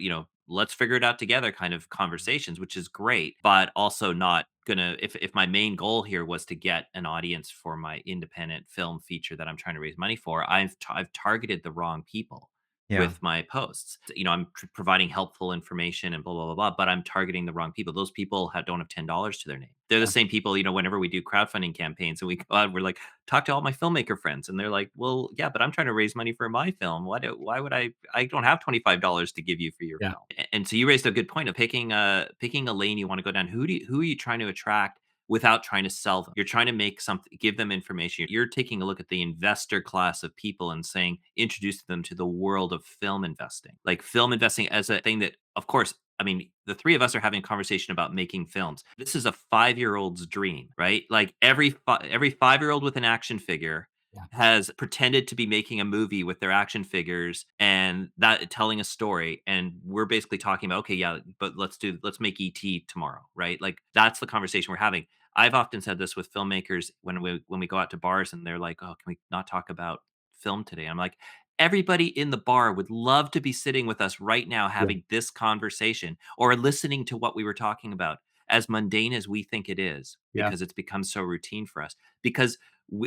let's figure it out together kind of conversations, which is great, but also not gonna, if my main goal here was to get an audience for my independent film feature that I'm trying to raise money for, I've targeted the wrong people Yeah. with my posts. I'm providing helpful information and blah, blah, blah, blah, but I'm targeting the wrong people. Those people don't have $10 to their name. They're the Yeah. same people, whenever we do crowdfunding campaigns and we go out, we're like, talk to all my filmmaker friends. And they're like, well, yeah, but I'm trying to raise money for my film. Why would I don't have $25 to give you for your Yeah. film. And so you raised a good point of picking a lane you want to go down. Who are you trying to attract without trying to sell them? You're trying to make something, give them information. You're taking a look at the investor class of people and saying, introduce them to the world of film investing. Like film investing as a thing that, of course, I mean, the three of us are having a conversation about making films. This is a 5-year-old's dream, right? Like every 5-year-old with an action figure Yeah. has pretended to be making a movie with their action figures and that telling a story. And we're basically talking about, okay, yeah, but let's make ET tomorrow, right? Like that's the conversation we're having. I've often said this with filmmakers when we go out to bars and they're like, "Oh, can we not talk about film today?" I'm like, everybody in the bar would love to be sitting with us right now Yeah. having this conversation or listening to what we were talking about, as mundane as we think it is, Yeah. because it's become so routine for us. Because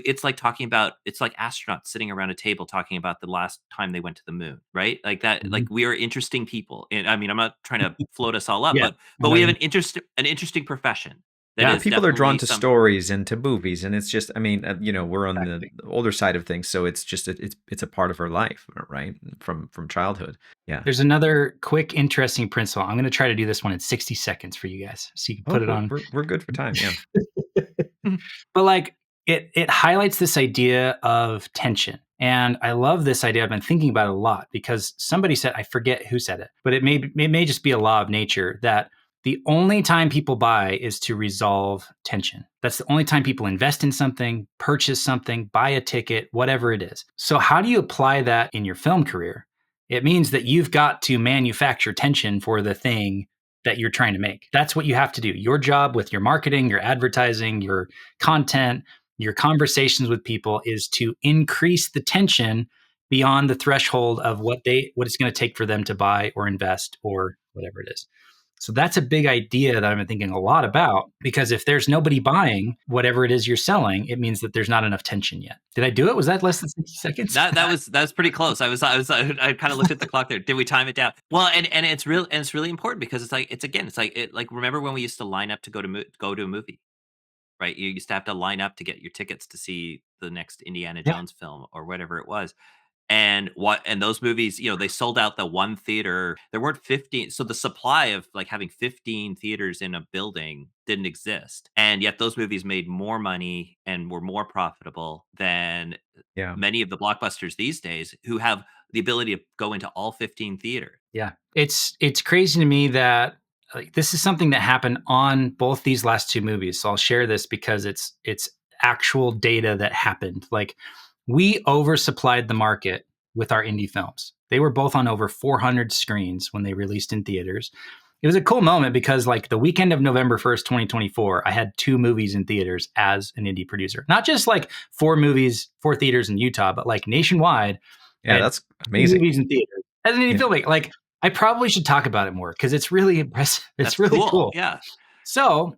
it's like astronauts sitting around a table talking about the last time they went to the moon, right? Like that, Mhm. like we are interesting people. And I mean, I'm not trying to float us all up, Yeah. but we have an interesting profession that Yeah. is People are drawn definitely to some. stories and to movies, and it's just, I mean, we're on the older side of things, so it's just it's a part of our life, right? From childhood. Yeah. There's another quick, interesting principle. I'm going to try to do this one in 60 seconds for you guys, so you can put Oh, it on. we're good for time. Yeah. But like it highlights this idea of tension. And I love this idea. I've been thinking about it a lot because somebody said, I forget who said it, but it may just be a law of nature that the only time people buy is to resolve tension. That's the only time people invest in something, purchase something, buy a ticket, whatever it is. So how do you apply that in your film career? It means that you've got to manufacture tension for the thing that you're trying to make. That's what you have to do. Your job with your marketing, your advertising, your content, your conversations with people is to increase the tension beyond the threshold of what it's going to take for them to buy or invest or whatever it is. So that's a big idea that I've been thinking a lot about, because if there's nobody buying whatever it is you're selling, it means that there's not enough tension yet. Did I do it? Was that less than 60 seconds? That was pretty close. I kind of looked at the clock there. Did we time it down? Well, and it's really important because it's like remember when we used to line up to go to a movie, right? You used to have to line up to get your tickets to see the next Indiana Yeah. Jones film or whatever it was. And those movies, they sold out the one theater. There weren't 15, so the supply of like having 15 theaters in a building didn't exist. And yet those movies made more money and were more profitable than Yeah. many of the blockbusters these days who have the ability to go into all 15 theaters. Yeah. It's crazy to me that like this is something that happened on both these last two movies. So I'll share this because it's actual data that happened. Like, we oversupplied the market with our indie films. They were both on over 400 screens when they released in theaters. It was a cool moment because, like, the weekend of November 1st, 2024, I had 2 movies in theaters as an indie producer. Not just like 4 theaters in Utah, but like nationwide. Yeah, that's amazing. 2 movies in theaters as an indie filmmaker. Like, I probably should talk about it more because it's really impressive. It's really cool. Yeah. So,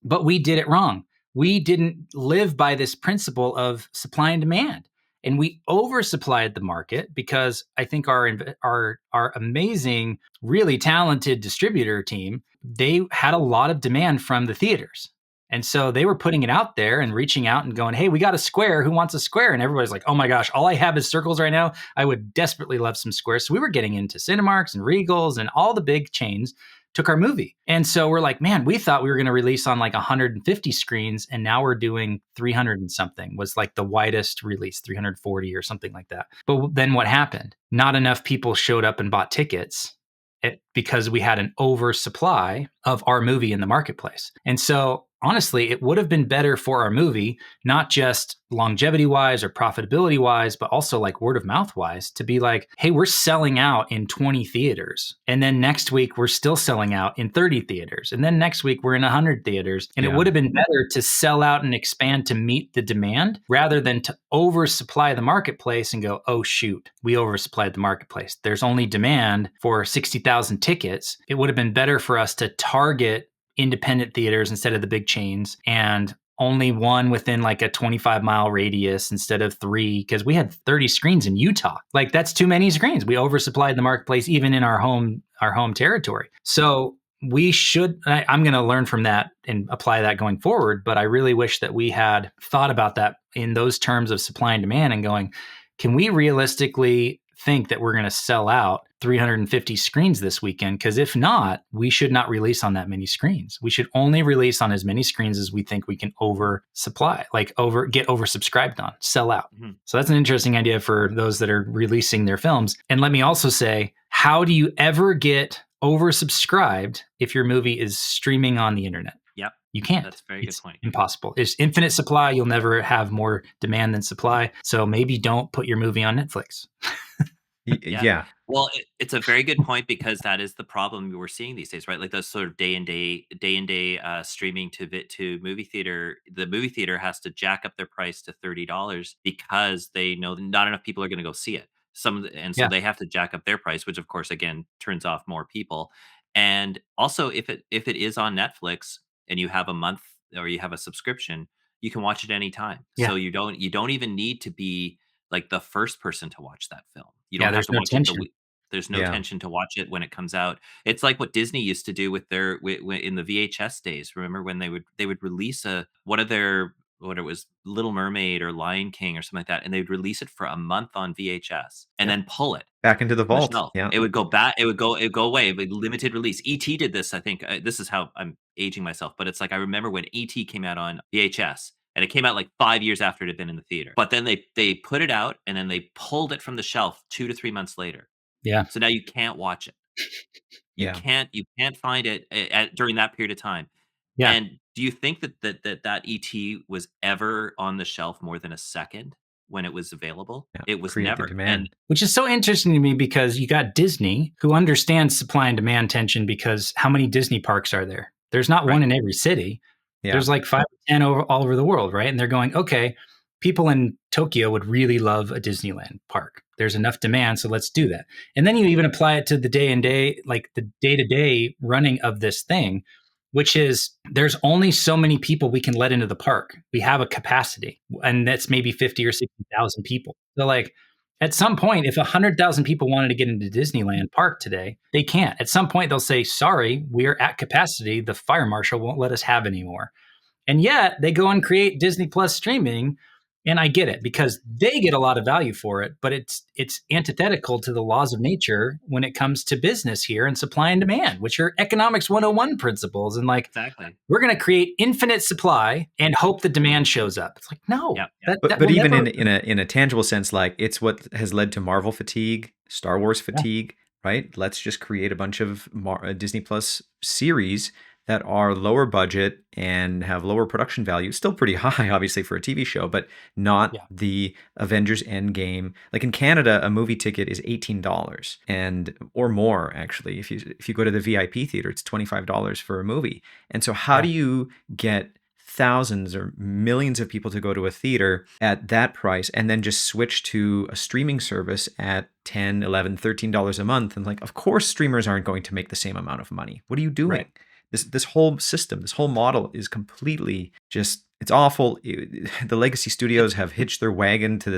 but we did it wrong. We didn't live by this principle of supply and demand. And we oversupplied the market because I think our amazing, really talented distributor team, they had a lot of demand from the theaters. And so they were putting it out there and reaching out and going, hey, we got a square. Who wants a square? And everybody's like, oh my gosh, all I have is circles right now. I would desperately love some squares. So we were getting into Cinemarks and Regals and all the big chains took our movie. And so we're like, man, we thought we were going to release on like 150 screens. And now we're doing 300 and something was like the widest release, 340 or something like that. But then what happened? Not enough people showed up and bought tickets because we had an oversupply of our movie in the marketplace. And so honestly, it would have been better for our movie, not just longevity wise or profitability wise, but also like word of mouth wise, to be like, hey, we're selling out in 20 theaters. And then next week, we're still selling out in 30 theaters. And then next week, we're in 100 theaters. And it would have been better to sell out and expand to meet the demand rather than to oversupply the marketplace and go, oh, shoot, we oversupplied the marketplace. There's only demand for 60,000 tickets. It would have been better for us to target independent theaters instead of the big chains, and only one within like a 25-mile radius instead of 3, because we had 30 screens in Utah. Like, that's too many screens. We oversupplied the marketplace even in our home territory. So we should, I'm going to learn from that and apply that going forward. But I really wish that we had thought about that in those terms of supply and demand and going, can we realistically think that we're going to sell out 350 screens this weekend? Because if not, we should not release on that many screens. We should only release on as many screens as we think we can oversupply, like get oversubscribed on, sell out. Mm-hmm. So that's an interesting idea for those that are releasing their films. And let me also say, how do you ever get oversubscribed if your movie is streaming on the internet? Yep. You can't. That's a very good point. Impossible. It's infinite supply. You'll never have more demand than supply. So maybe don't put your movie on Netflix. Yeah. Well, it's a very good point because that is the problem we're seeing these days, right? Like those sort of day and day streaming to movie theater. The movie theater has to jack up their price to $30 because they know not enough people are going to go see it. So they have to jack up their price, which of course again turns off more people. And also, if it is on Netflix and you have a month or you have a subscription, you can watch it anytime. Yeah. So you don't even need to be like the first person to watch that film. You don't have to watch it. There's no tension to watch it when it comes out. It's like what Disney used to do with their in the VHS days. Remember when they would release one of their, what it was, Little Mermaid or Lion King or something like that, and they'd release it for a month on VHS and then pull it back into the vault. Yeah, it would go back. It would go away. Limited release. E.T. did this. I think this is how I'm aging myself, but it's like I remember when E.T. came out on VHS. And it came out like 5 years after it had been in the theater. But then they put it out and then they pulled it from the shelf 2 to 3 months later. Yeah. So now you can't watch it. You can't find it during that period of time. Yeah. And do you think that ET was ever on the shelf more than a second when it was available? Yeah, it was never. And which is so interesting to me because you got Disney, who understands supply and demand tension, because how many Disney parks are there? There's not one in every city. Yeah. There's like 5 or 10 all over the world, right? And they're going, okay, people in Tokyo would really love a Disneyland park. There's enough demand, so let's do that. And then you even apply it to the day-to-day running of this thing, which is there's only so many people we can let into the park. We have a capacity, and that's maybe 50 or 60,000 people. So like at some point, if 100,000 people wanted to get into Disneyland Park today, they can't. At some point, they'll say, sorry, we're at capacity. The fire marshal won't let us have any more. And yet they go and create Disney Plus streaming. And I get it because they get a lot of value for it, but it's antithetical to the laws of nature when it comes to business here and supply and demand, which are economics 101 principles. And like, exactly, we're going to create infinite supply and hope the demand shows up. It's like, no, but even in a tangible sense, like it's what has led to Marvel fatigue, Star Wars fatigue, right? Let's just create a bunch of Disney Plus series that are lower budget and have lower production value. Still pretty high, obviously, for a TV show, but not Yeah. the Avengers Endgame. Like in Canada, a movie ticket is $18 and or more actually. If you go to the VIP theater, it's $25 for a movie. And so how Yeah. do you get thousands or millions of people to go to a theater at that price and then just switch to a streaming service at 10, 11, $13 a month? And like, of course, streamers aren't going to make the same amount of money. What are you Right. doing? This whole system, this whole model is completely just, it's awful. The legacy studios have hitched their wagon to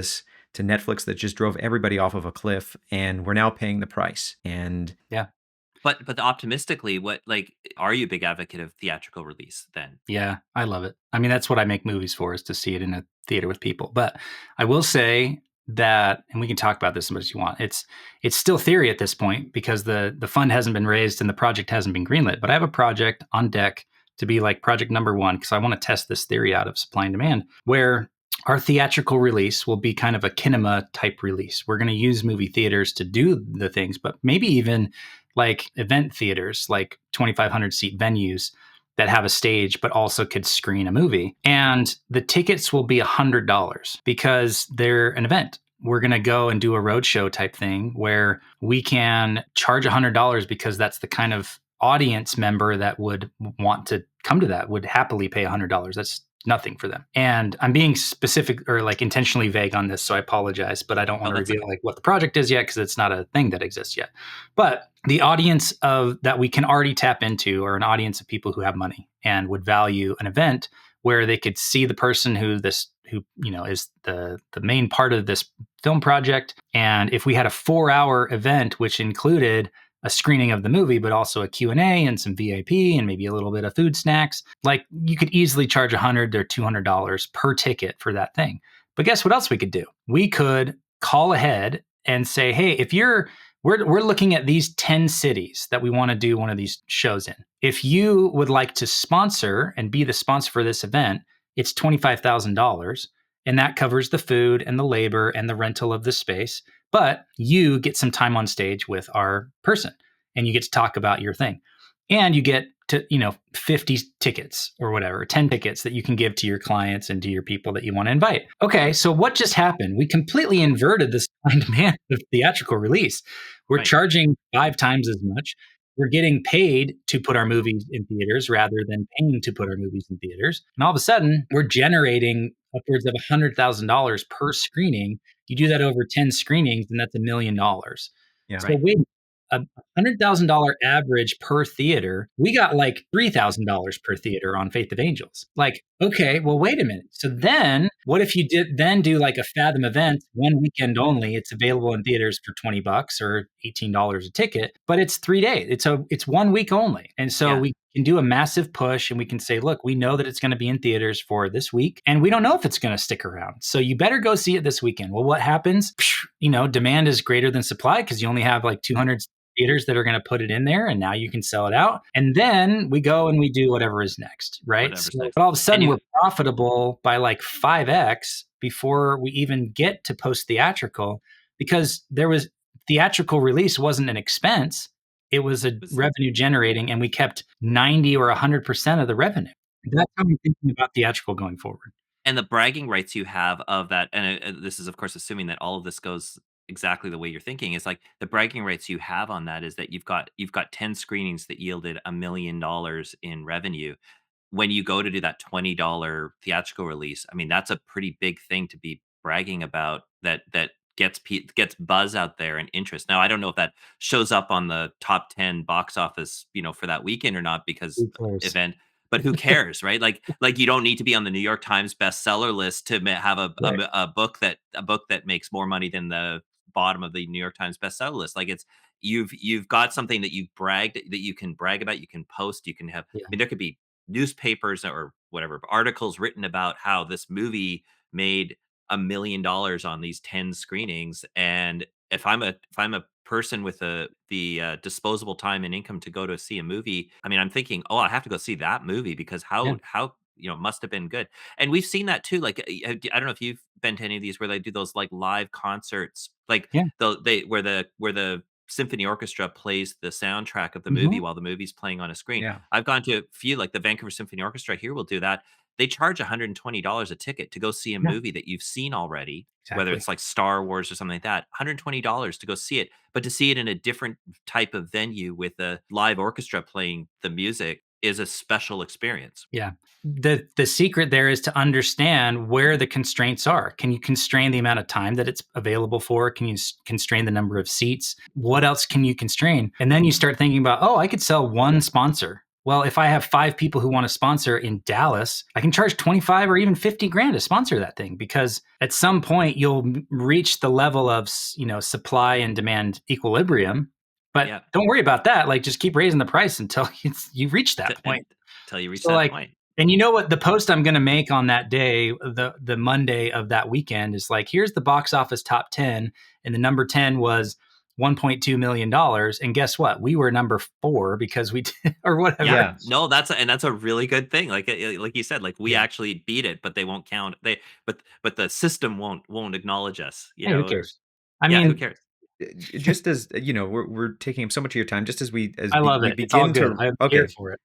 Netflix that just drove everybody off of a cliff, and we're now paying the price. And Yeah. But optimistically, what like are you a big advocate of theatrical release then? Yeah, I love it. I mean, that's what I make movies for, is to see it in a theater with people. But I will say that, and we can talk about this as much as you want. It's still theory at this point because the fund hasn't been raised and the project hasn't been greenlit. But I have a project on deck to be like project number one, because I want to test this theory out of supply and demand, where our theatrical release will be kind of a kinema type release. We're going to use movie theaters to do the things, but maybe even like event theaters, like 2,500 seat venues that have a stage but also could screen a movie. And the tickets will be $100 because they're an event. We're going to go and do a roadshow type thing where we can charge $100 because that's the kind of audience member that would want to come to that, would happily pay $100. That's nothing for them. And I'm being specific or like intentionally vague on this, so I apologize, but I don't want Oh, to that's reveal okay. like what the project is yet because it's not a thing that exists yet. But the audience of that we can already tap into are an audience of people who have money and would value an event where they could see the person who is the main part of this film project. And if we had a 4-hour event which included a screening of the movie, but also a Q&A and some VIP and maybe a little bit of food snacks, like you could easily charge $100 or $200 per ticket for that thing. But guess what else we could do? We could call ahead and say, hey, we're looking at these 10 cities that we want to do one of these shows in. If you would like to sponsor and be the sponsor for this event, it's $25,000. And that covers the food and the labor and the rental of the space. But you get some time on stage with our person and you get to talk about your thing. And you get to, 50 tickets or whatever, 10 tickets that you can give to your clients and to your people that you want to invite. Okay, so what just happened? We completely inverted this supply and demand of theatrical release. We're Right. charging 5 times as much. We're getting paid to put our movies in theaters rather than paying to put our movies in theaters. And all of a sudden, we're generating upwards of $100,000 per screening. You do that over 10 screenings, and that's $1,000,000. yeah. So Right. wait, a $100,000 average per theater. We got like $3,000 per theater on Faith of Angels. Like, okay, well, wait a minute. So then, what if you did then do like a Fathom event, one weekend only? It's available in theaters for $20 or $18 a ticket, but it's 3 days. It's 1 week only, and so Yeah. we can do a massive push and we can say, look, we know that it's going to be in theaters for this week and we don't know if it's going to stick around. So you better go see it this weekend. Well, what happens? Demand is greater than supply because you only have like 200 theaters that are going to put it in there and now you can sell it out. And then we go and we do whatever is next, right? Whatever's So next. but all of a And sudden we're profitable by like 5x before we even get to post theatrical because theatrical release wasn't an expense. It was a was revenue generating and we kept 90 or 100% of the revenue. That's how I'm thinking about theatrical going forward. and the bragging rights you have of that, and this is of course assuming that all of this goes exactly the way you're thinking, is like the bragging rights you have on that is that you've got 10 screenings that yielded $1 million in revenue. When you go to do that $20 theatrical release, I mean, that's a pretty big thing to be bragging about, that gets buzz out there and interest. Now, I don't know if that shows up on the top 10 box office, for that weekend or not, because Who cares? event, but who cares, right? Like you don't need to be on the New York Times bestseller list to have Right. a book that makes more money than the bottom of the New York Times bestseller list. Like it's you've got something that you can brag about, you can post, you can have. I Yeah. mean, there could be newspapers or whatever articles written about how this movie made $1 million on these 10 screenings. And if I'm a person with the disposable time and income to go to see a movie, I mean, I'm thinking, oh, I have to go see that movie because Yeah. how it must have been good. And we've seen that too. Like I don't know if you've been to any of these where they do those like live concerts, like Yeah. they where the symphony orchestra plays the soundtrack of the movie Mhm. while the movie's playing on a screen. Yeah. I've gone to a few, like the Vancouver Symphony Orchestra here will do that. They charge $120 a ticket to go see a Yeah, movie that you've seen already, whether exactly. it's like Star Wars or something like that. $120 to go see it, but to see it in a different type of venue with a live orchestra playing the music is a special experience. Yeah. The secret there is to understand where the constraints are. Can you constrain the amount of time that it's available for? Can you constrain the number of seats? What else can you constrain? And then you start thinking about, oh, I could sell one sponsor. Well, if I have 5 people who want to sponsor in Dallas, I can charge 25 or even 50 grand to sponsor that thing, because at some point you'll reach the level of, supply and demand equilibrium. But Yeah. don't worry about that. Like, just keep raising the price until you reach T that point. and Till you reach So that like, point. and you know what? The post I'm going to make on that day, the Monday of that weekend, is like, here's the box office top 10, and the number 10 was $1.2 million, and guess what? We were number 4 because we did, or Yeah. whatever. Yeah. No, that's a really good thing. Like you said, like we Yeah. actually beat it, but they won't count. But the system won't acknowledge us, Hey, who or cares? I yeah, who mean, cares? Just as we're taking up so much of your time, just as I love we it. It's all begin good. to. I'm here Okay. for it.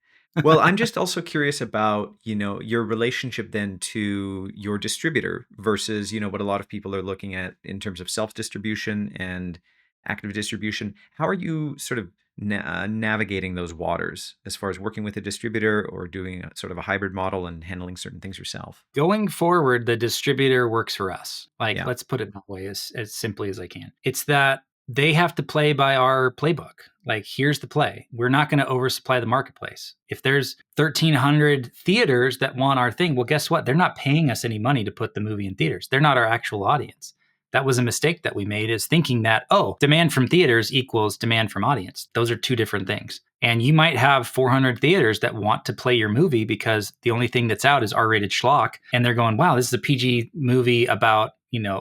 Well, I'm just also curious about, your relationship then to your distributor versus, what a lot of people are looking at in terms of self-distribution and active distribution. How are you sort of navigating those waters as far as working with a distributor or doing a, sort of a hybrid model and handling certain things yourself? Going forward, the distributor works for us. Like, Yeah. let's put it that way, as simply as I can. It's that they have to play by our playbook. Like, here's the play. We're not going to oversupply the marketplace. If there's 1,300 theaters that want our thing, well, guess what? They're not paying us any money to put the movie in theaters. They're not our actual audience. That was a mistake that we made, is thinking that, oh, demand from theaters equals demand from audience. Those are two different things. And you might have 400 theaters that want to play your movie because the only thing that's out is R-rated schlock. And they're going, wow, this is a PG movie about,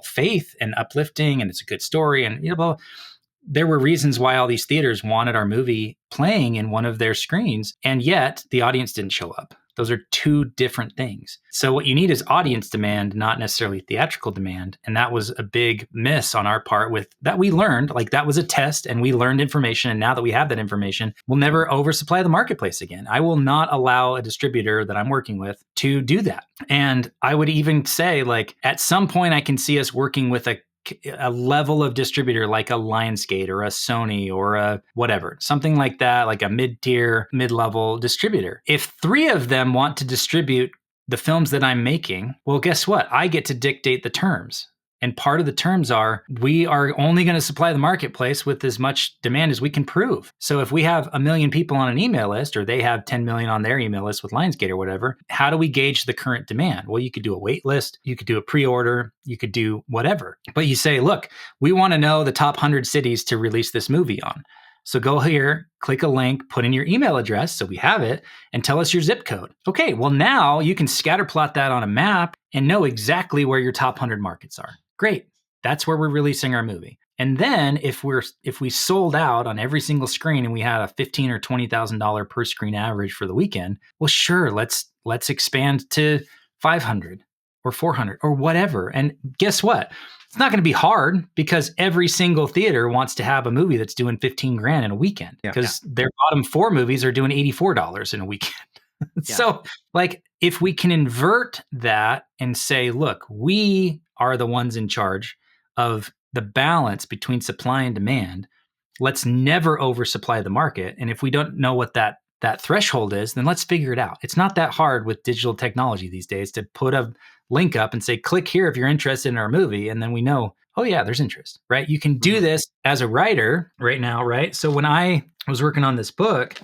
faith and uplifting, and it's a good story. And, blah, there were reasons why all these theaters wanted our movie playing in one of their screens, and yet the audience didn't show up. Those are two different things. So what you need is audience demand, not necessarily theatrical demand. And that was a big miss on our part, with that we learned. Like, that was a test and we learned information. And now that we have that information, we'll never oversupply the marketplace again. I will not allow a distributor that I'm working with to do that. And I would even say, like, at some point I can see us working with a level of distributor like a Lionsgate or a Sony or a whatever, something like that, like a mid-tier, mid-level distributor. If 3 of them want to distribute the films that I'm making, well, guess what? I get to dictate the terms. And part of the terms are, we are only going to supply the marketplace with as much demand as we can prove. So if we have 1 million people on an email list, or they have 10 million on their email list with Lionsgate or whatever, how do we gauge the current demand? Well, you could do a wait list, you could do a pre-order, you could do whatever. But you say, look, we want to know the top 100 cities to release this movie on. So go here, click a link, put in your email address so we have it, and tell us your zip code. Okay, well, now you can scatter plot that on a map and know exactly where your top 100 markets are. Great. That's where we're releasing our movie. And then if we sold out on every single screen and we had a $15,000 or $20,000 per screen average for the weekend, well, sure, let's expand to 500 or 400 or whatever. And guess what? It's not going to be hard, because every single theater wants to have a movie that's doing 15 grand in a weekend, Yeah. because their bottom 4 movies are doing $84 in a weekend. Yeah. So, like, if we can invert that and say, look, we are the ones in charge of the balance between supply and demand, let's never oversupply the market. And if we don't know what that threshold is, then let's figure it out. It's not that hard with digital technology these days to put a link up and say, click here if you're interested in our movie. And then we know, oh yeah, there's interest, right? You can do this as a writer right now, right? So when I was working on this book,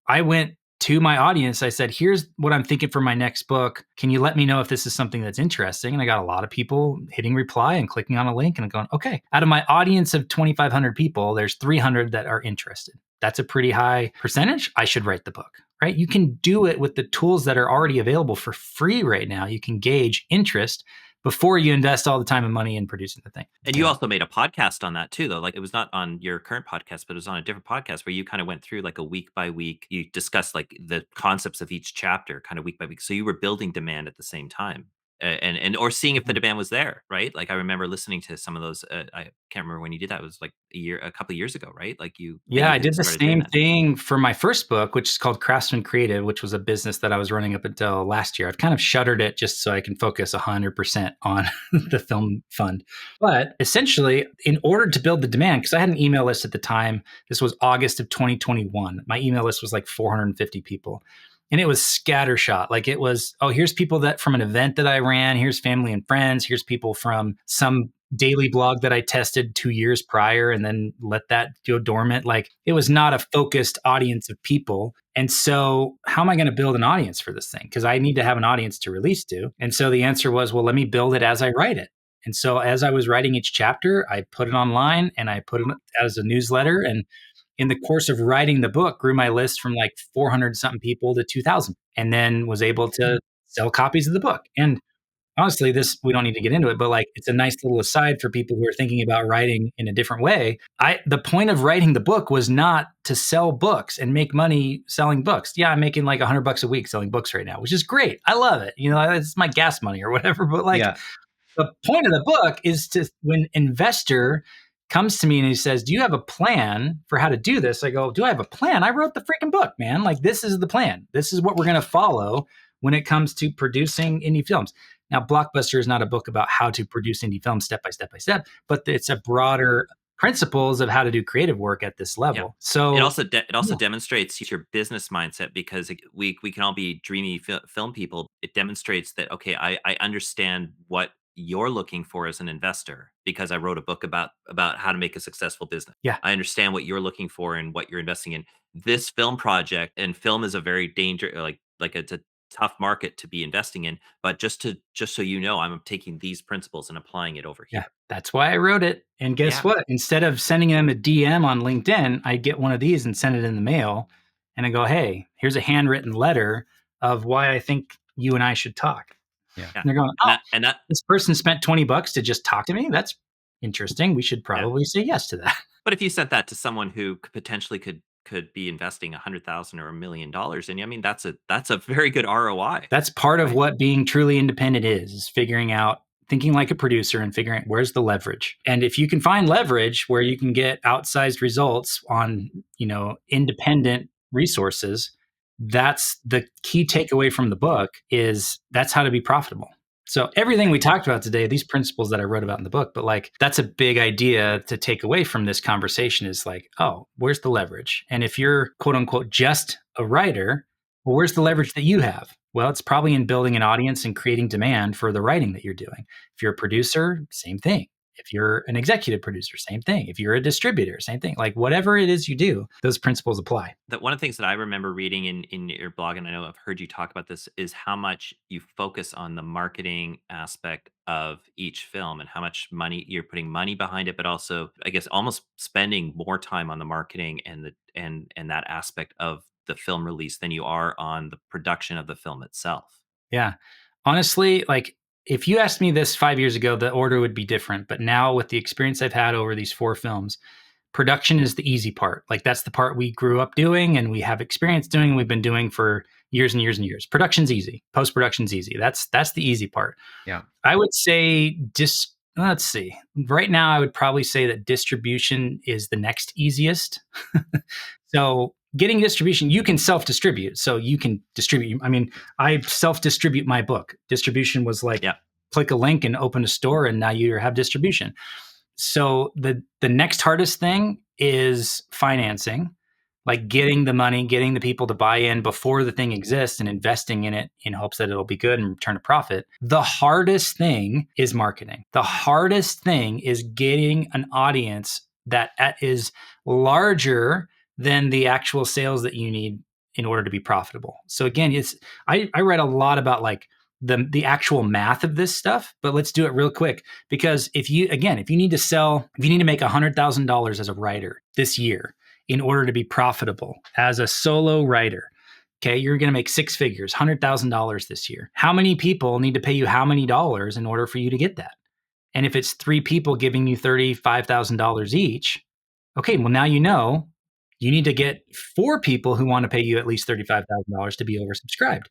I went to my audience. I said, here's what I'm thinking for my next book. Can you let me know if this is something that's interesting? And I got a lot of people hitting reply and clicking on a link and going, okay, out of my audience of 2,500 people, there's 300 that are interested. That's a pretty high percentage. I should write the book, right? You can do it with the tools that are already available for free right now. You can gauge interest before you invest all the time and money in producing the thing. And you also made a podcast on that too, though. Like, it was not on your current podcast, but it was on a different podcast where you kind of went through like a week by week. You discussed like the concepts of each chapter kind of week by week. So you were building demand at the same time. and or seeing if the Mhm. demand was there, right? Like I remember listening to some of those. I can't remember when you did that. It was like a couple of years ago, right? Like Yeah, you I had did the started doing same that. thing for my first book, which is called Craftsman Creative, which was a business that I was running up until last year. I've kind of shuttered it just so I can focus 100% on the film fund. But essentially, in order to build the demand, because I had an email list at the time, this was August of 2021. My email list was like 450 people. And it was scattershot. Like it was, oh, here's people that from an event that I ran, here's family and friends, here's people from some daily blog that I tested 2 years prior and then let that go dormant. Like it was not a focused audience of people. And so, how am I going to build an audience for this thing? Because I need to have an audience to release to. And so the answer was, well, let me build it as I write it. And so, as I was writing each chapter, I put it online and I put it as a newsletter. And in the course of writing the book, grew my list from like 400 something people to 2,000, and then was able to sell copies of the book. And honestly, this we don't need to get into it, but like it's a nice little aside for people who are thinking about writing in a different way. The point of writing the book was not to sell books and make money selling books. Yeah, I'm making like $100 a week selling books right now, which is great. I love it. It's my gas money or whatever. But like Yeah. the point of the book is to when investor comes to me and he says, "Do you have a plan for how to do this?" I go, "Do I have a plan? I wrote the freaking book, man. Like this is the plan. This is what we're going to follow when it comes to producing indie films." Now, Blockbuster is not a book about how to produce indie films step by step, but it's a broader principles of how to do creative work at this Yeah. level. It So, also it also yeah, demonstrates your business mindset because we can all be dreamy film people. It demonstrates that okay, I understand what you're looking for as an investor because I wrote a book about how to make a successful business. yeah, I understand what you're looking for and what you're investing in. This film project, and film is a very like it's a tough market to be investing in, but just so you know, I'm taking these principles and applying it over yeah. here. That's why I wrote it. And guess Yeah. what? Instead of sending them a DM on LinkedIn, I get one of these and send it in the mail. And I go, "Hey, here's a handwritten letter of why I think you and I should talk." Yeah. Yeah. And they're going, And "Oh, that this person spent $20 to just talk to me? That's interesting. We should yeah. probably say yes to that." But if you sent that to someone who potentially could be investing 100,000 or $1 million in you, I mean, that's a very good ROI, That's part of right? what being truly independent is figuring out, thinking like a producer and figuring out where's the leverage. And if you can find leverage where you can get outsized results on, independent resources, that's the key takeaway from the book is that's how to be profitable. So everything we talked about today, these principles that I wrote about in the book, but like that's a big idea to take away from this conversation is like, oh, where's the leverage? And if you're quote unquote just a writer, well, where's the leverage that you have? Well, it's probably in building an audience and creating demand for the writing that you're doing. If you're a producer, same thing. If you're an executive producer, same thing. If you're a distributor, same thing. Like whatever it is you do, those principles apply. That one of the things that I remember reading in your blog, and I know I've heard you talk about this, is how much you focus on the marketing aspect of each film and how much money you're putting money behind it, but also, I guess, almost spending more time on the marketing and that aspect of the film release than you are on the production of the film itself. Yeah. Honestly, like if you asked me this 5 years ago, the order would be different. But now, with the experience I've had over these four films, production is the easy part. Like that's the part we grew up doing and we have experience doing and we've been doing for years and years and years. Production's easy. Post production's easy. That's the easy part. Yeah. I would say let's see. Right now I would probably say that distribution is the next easiest. So getting distribution, you can self-distribute. So you can distribute. I mean, I self-distribute my book. Distribution was like Yeah. click a link and open a store and now you have distribution. So the next hardest thing is financing, like getting the money, getting the people to buy in before the thing exists and investing in it in hopes that it'll be good and return a profit. The hardest thing is marketing. The hardest thing is getting an audience that is larger than the actual sales that you need in order to be profitable. So again, I read a lot about like the actual math of this stuff, but let's do it real quick because if you need to make $100,000 as a writer this year in order to be profitable as a solo writer, okay, you're going to make six figures, $100,000 this year. How many people need to pay you how many dollars in order for you to get that? And if it's three people giving you $35,000 each, okay, well now you need to get four people who want to pay you at least $35,000 to be oversubscribed.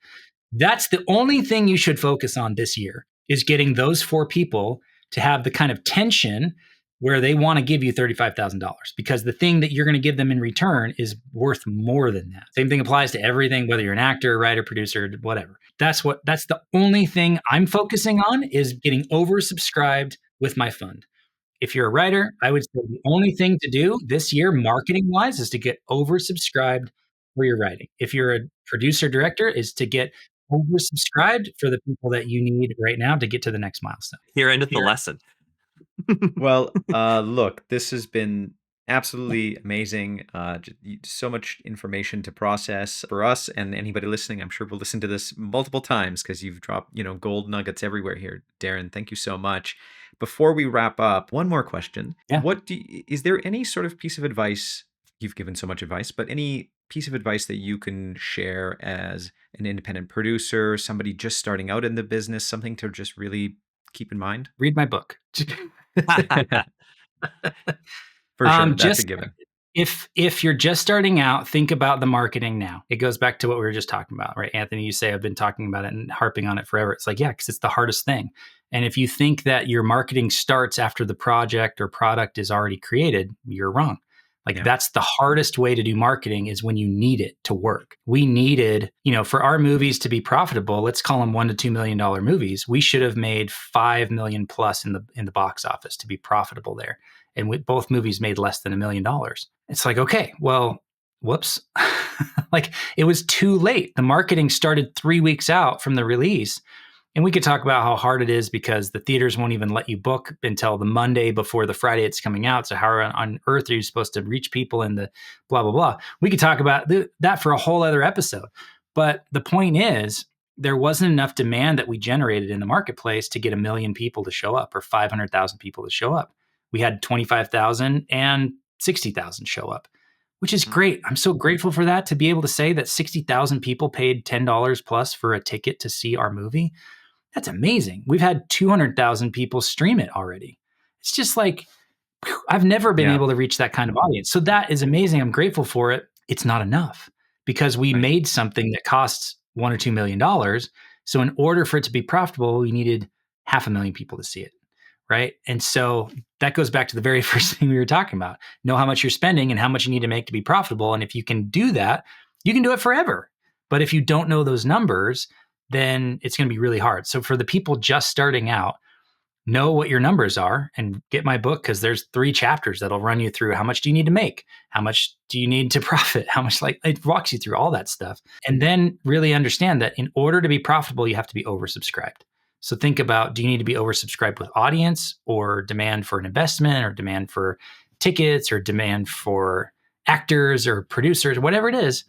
That's the only thing you should focus on this year is getting those 4 people to have the kind of tension where they want to give you $35,000 because the thing that you're going to give them in return is worth more than that. Same thing applies to everything, whether you're an actor, writer, producer, whatever. That's the only thing I'm focusing on is getting oversubscribed with my fund. If you're a writer, I would say the only thing to do this year, marketing wise, is to get oversubscribed for your writing. If you're a producer director, is to get oversubscribed for the people that you need right now to get to the next milestone. Here endeth the lesson. Well, look, this has been absolutely amazing. So much information to process for us and anybody listening. I'm sure will listen to this multiple times because you've dropped, gold nuggets everywhere here. Daren, thank you so much. Before we wrap up, one more question. Yeah. Is there any sort of piece of advice, you've given so much advice, but any piece of advice that you can share as an independent producer, somebody just starting out in the business, something to just really keep in mind? Read my book. For sure, that's a given. If you're just starting out, think about the marketing now. It goes back to what we were just talking about, right? Anthony, you say I've been talking about it and harping on it forever. It's like, yeah, because it's the hardest thing. And if you think that your marketing starts after the project or product is already created, you're wrong. That's the hardest way to do marketing is when you need it to work. We needed, for our movies to be profitable, let's call them $1 to $2 million movies. We should have made 5 million plus in the box office to be profitable there. And both movies made less than $1 million. It's like, okay, well, whoops. It was too late. The marketing started 3 weeks out from the release. And we could talk about how hard it is because the theaters won't even let you book until the Monday before the Friday it's coming out. So how on earth are you supposed to reach people in the blah, blah, blah? We could talk about that for a whole other episode. But the point is, there wasn't enough demand that we generated in the marketplace to get 1 million people to show up or 500,000 people to show up. We had 25,000 and 60,000 show up, which is great. I'm so grateful for that, to be able to say that 60,000 people paid $10 plus for a ticket to see our movie. That's amazing. We've had 200,000 people stream it already. It's just like, I've never been able to reach that kind of audience. So that is amazing. I'm grateful for it. It's not enough because we made something that costs $1 or $2 million. So in order for it to be profitable, we needed 500,000 people to see it. Right. And so that goes back to the very first thing we were talking about. Know how much you're spending and how much you need to make to be profitable. And if you can do that, you can do it forever. But if you don't know those numbers, then it's going to be really hard. So for the people just starting out, know what your numbers are and get my book because there's 3 chapters that'll run you through how much do you need to make? How much do you need to profit? How much it walks you through all that stuff. And then really understand that in order to be profitable, you have to be oversubscribed. So think about, do you need to be oversubscribed with audience or demand for an investment or demand for tickets or demand for actors or producers, whatever it is,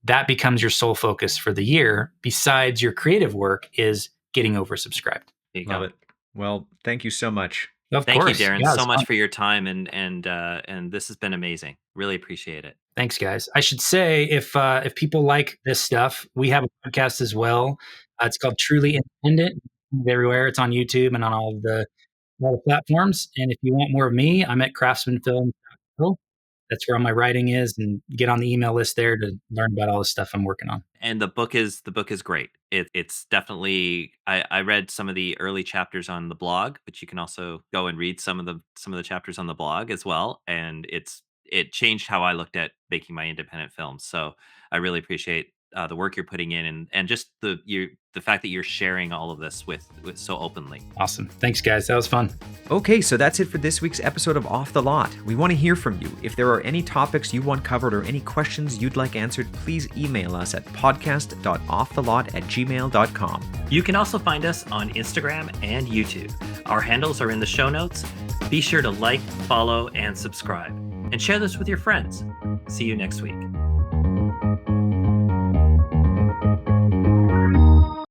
that becomes your sole focus for the year. Besides your creative work is getting oversubscribed. Love it. Well, thank you so much. Thank you, Daren, so much for your time. And this has been amazing. Really appreciate it. Thanks, guys. I should say, if people like this stuff, we have a podcast as well. It's called Truly Independent. Everywhere. It's on YouTube and on all the platforms. And if you want more of me, I'm at craftsmanfilm.co. That's where all my writing is, and get on the email list there to learn about all the stuff I'm working on. And the book is great. It's definitely, I read some of the early chapters on the blog, but you can also go and read some of the chapters on the blog as well. And it changed how I looked at making my independent films. So I really appreciate the work you're putting in and just the fact that you're sharing all of this with so openly. Awesome. Thanks, guys. That was fun. Okay, so that's it for this week's episode of Off the Lot. We want to hear from you. If there are any topics you want covered or any questions you'd like answered, please email us at podcast.offthelot@gmail.com. You can also find us on Instagram and YouTube. Our handles are in the show notes. Be sure to like, follow, and subscribe. And share this with your friends. See you next week.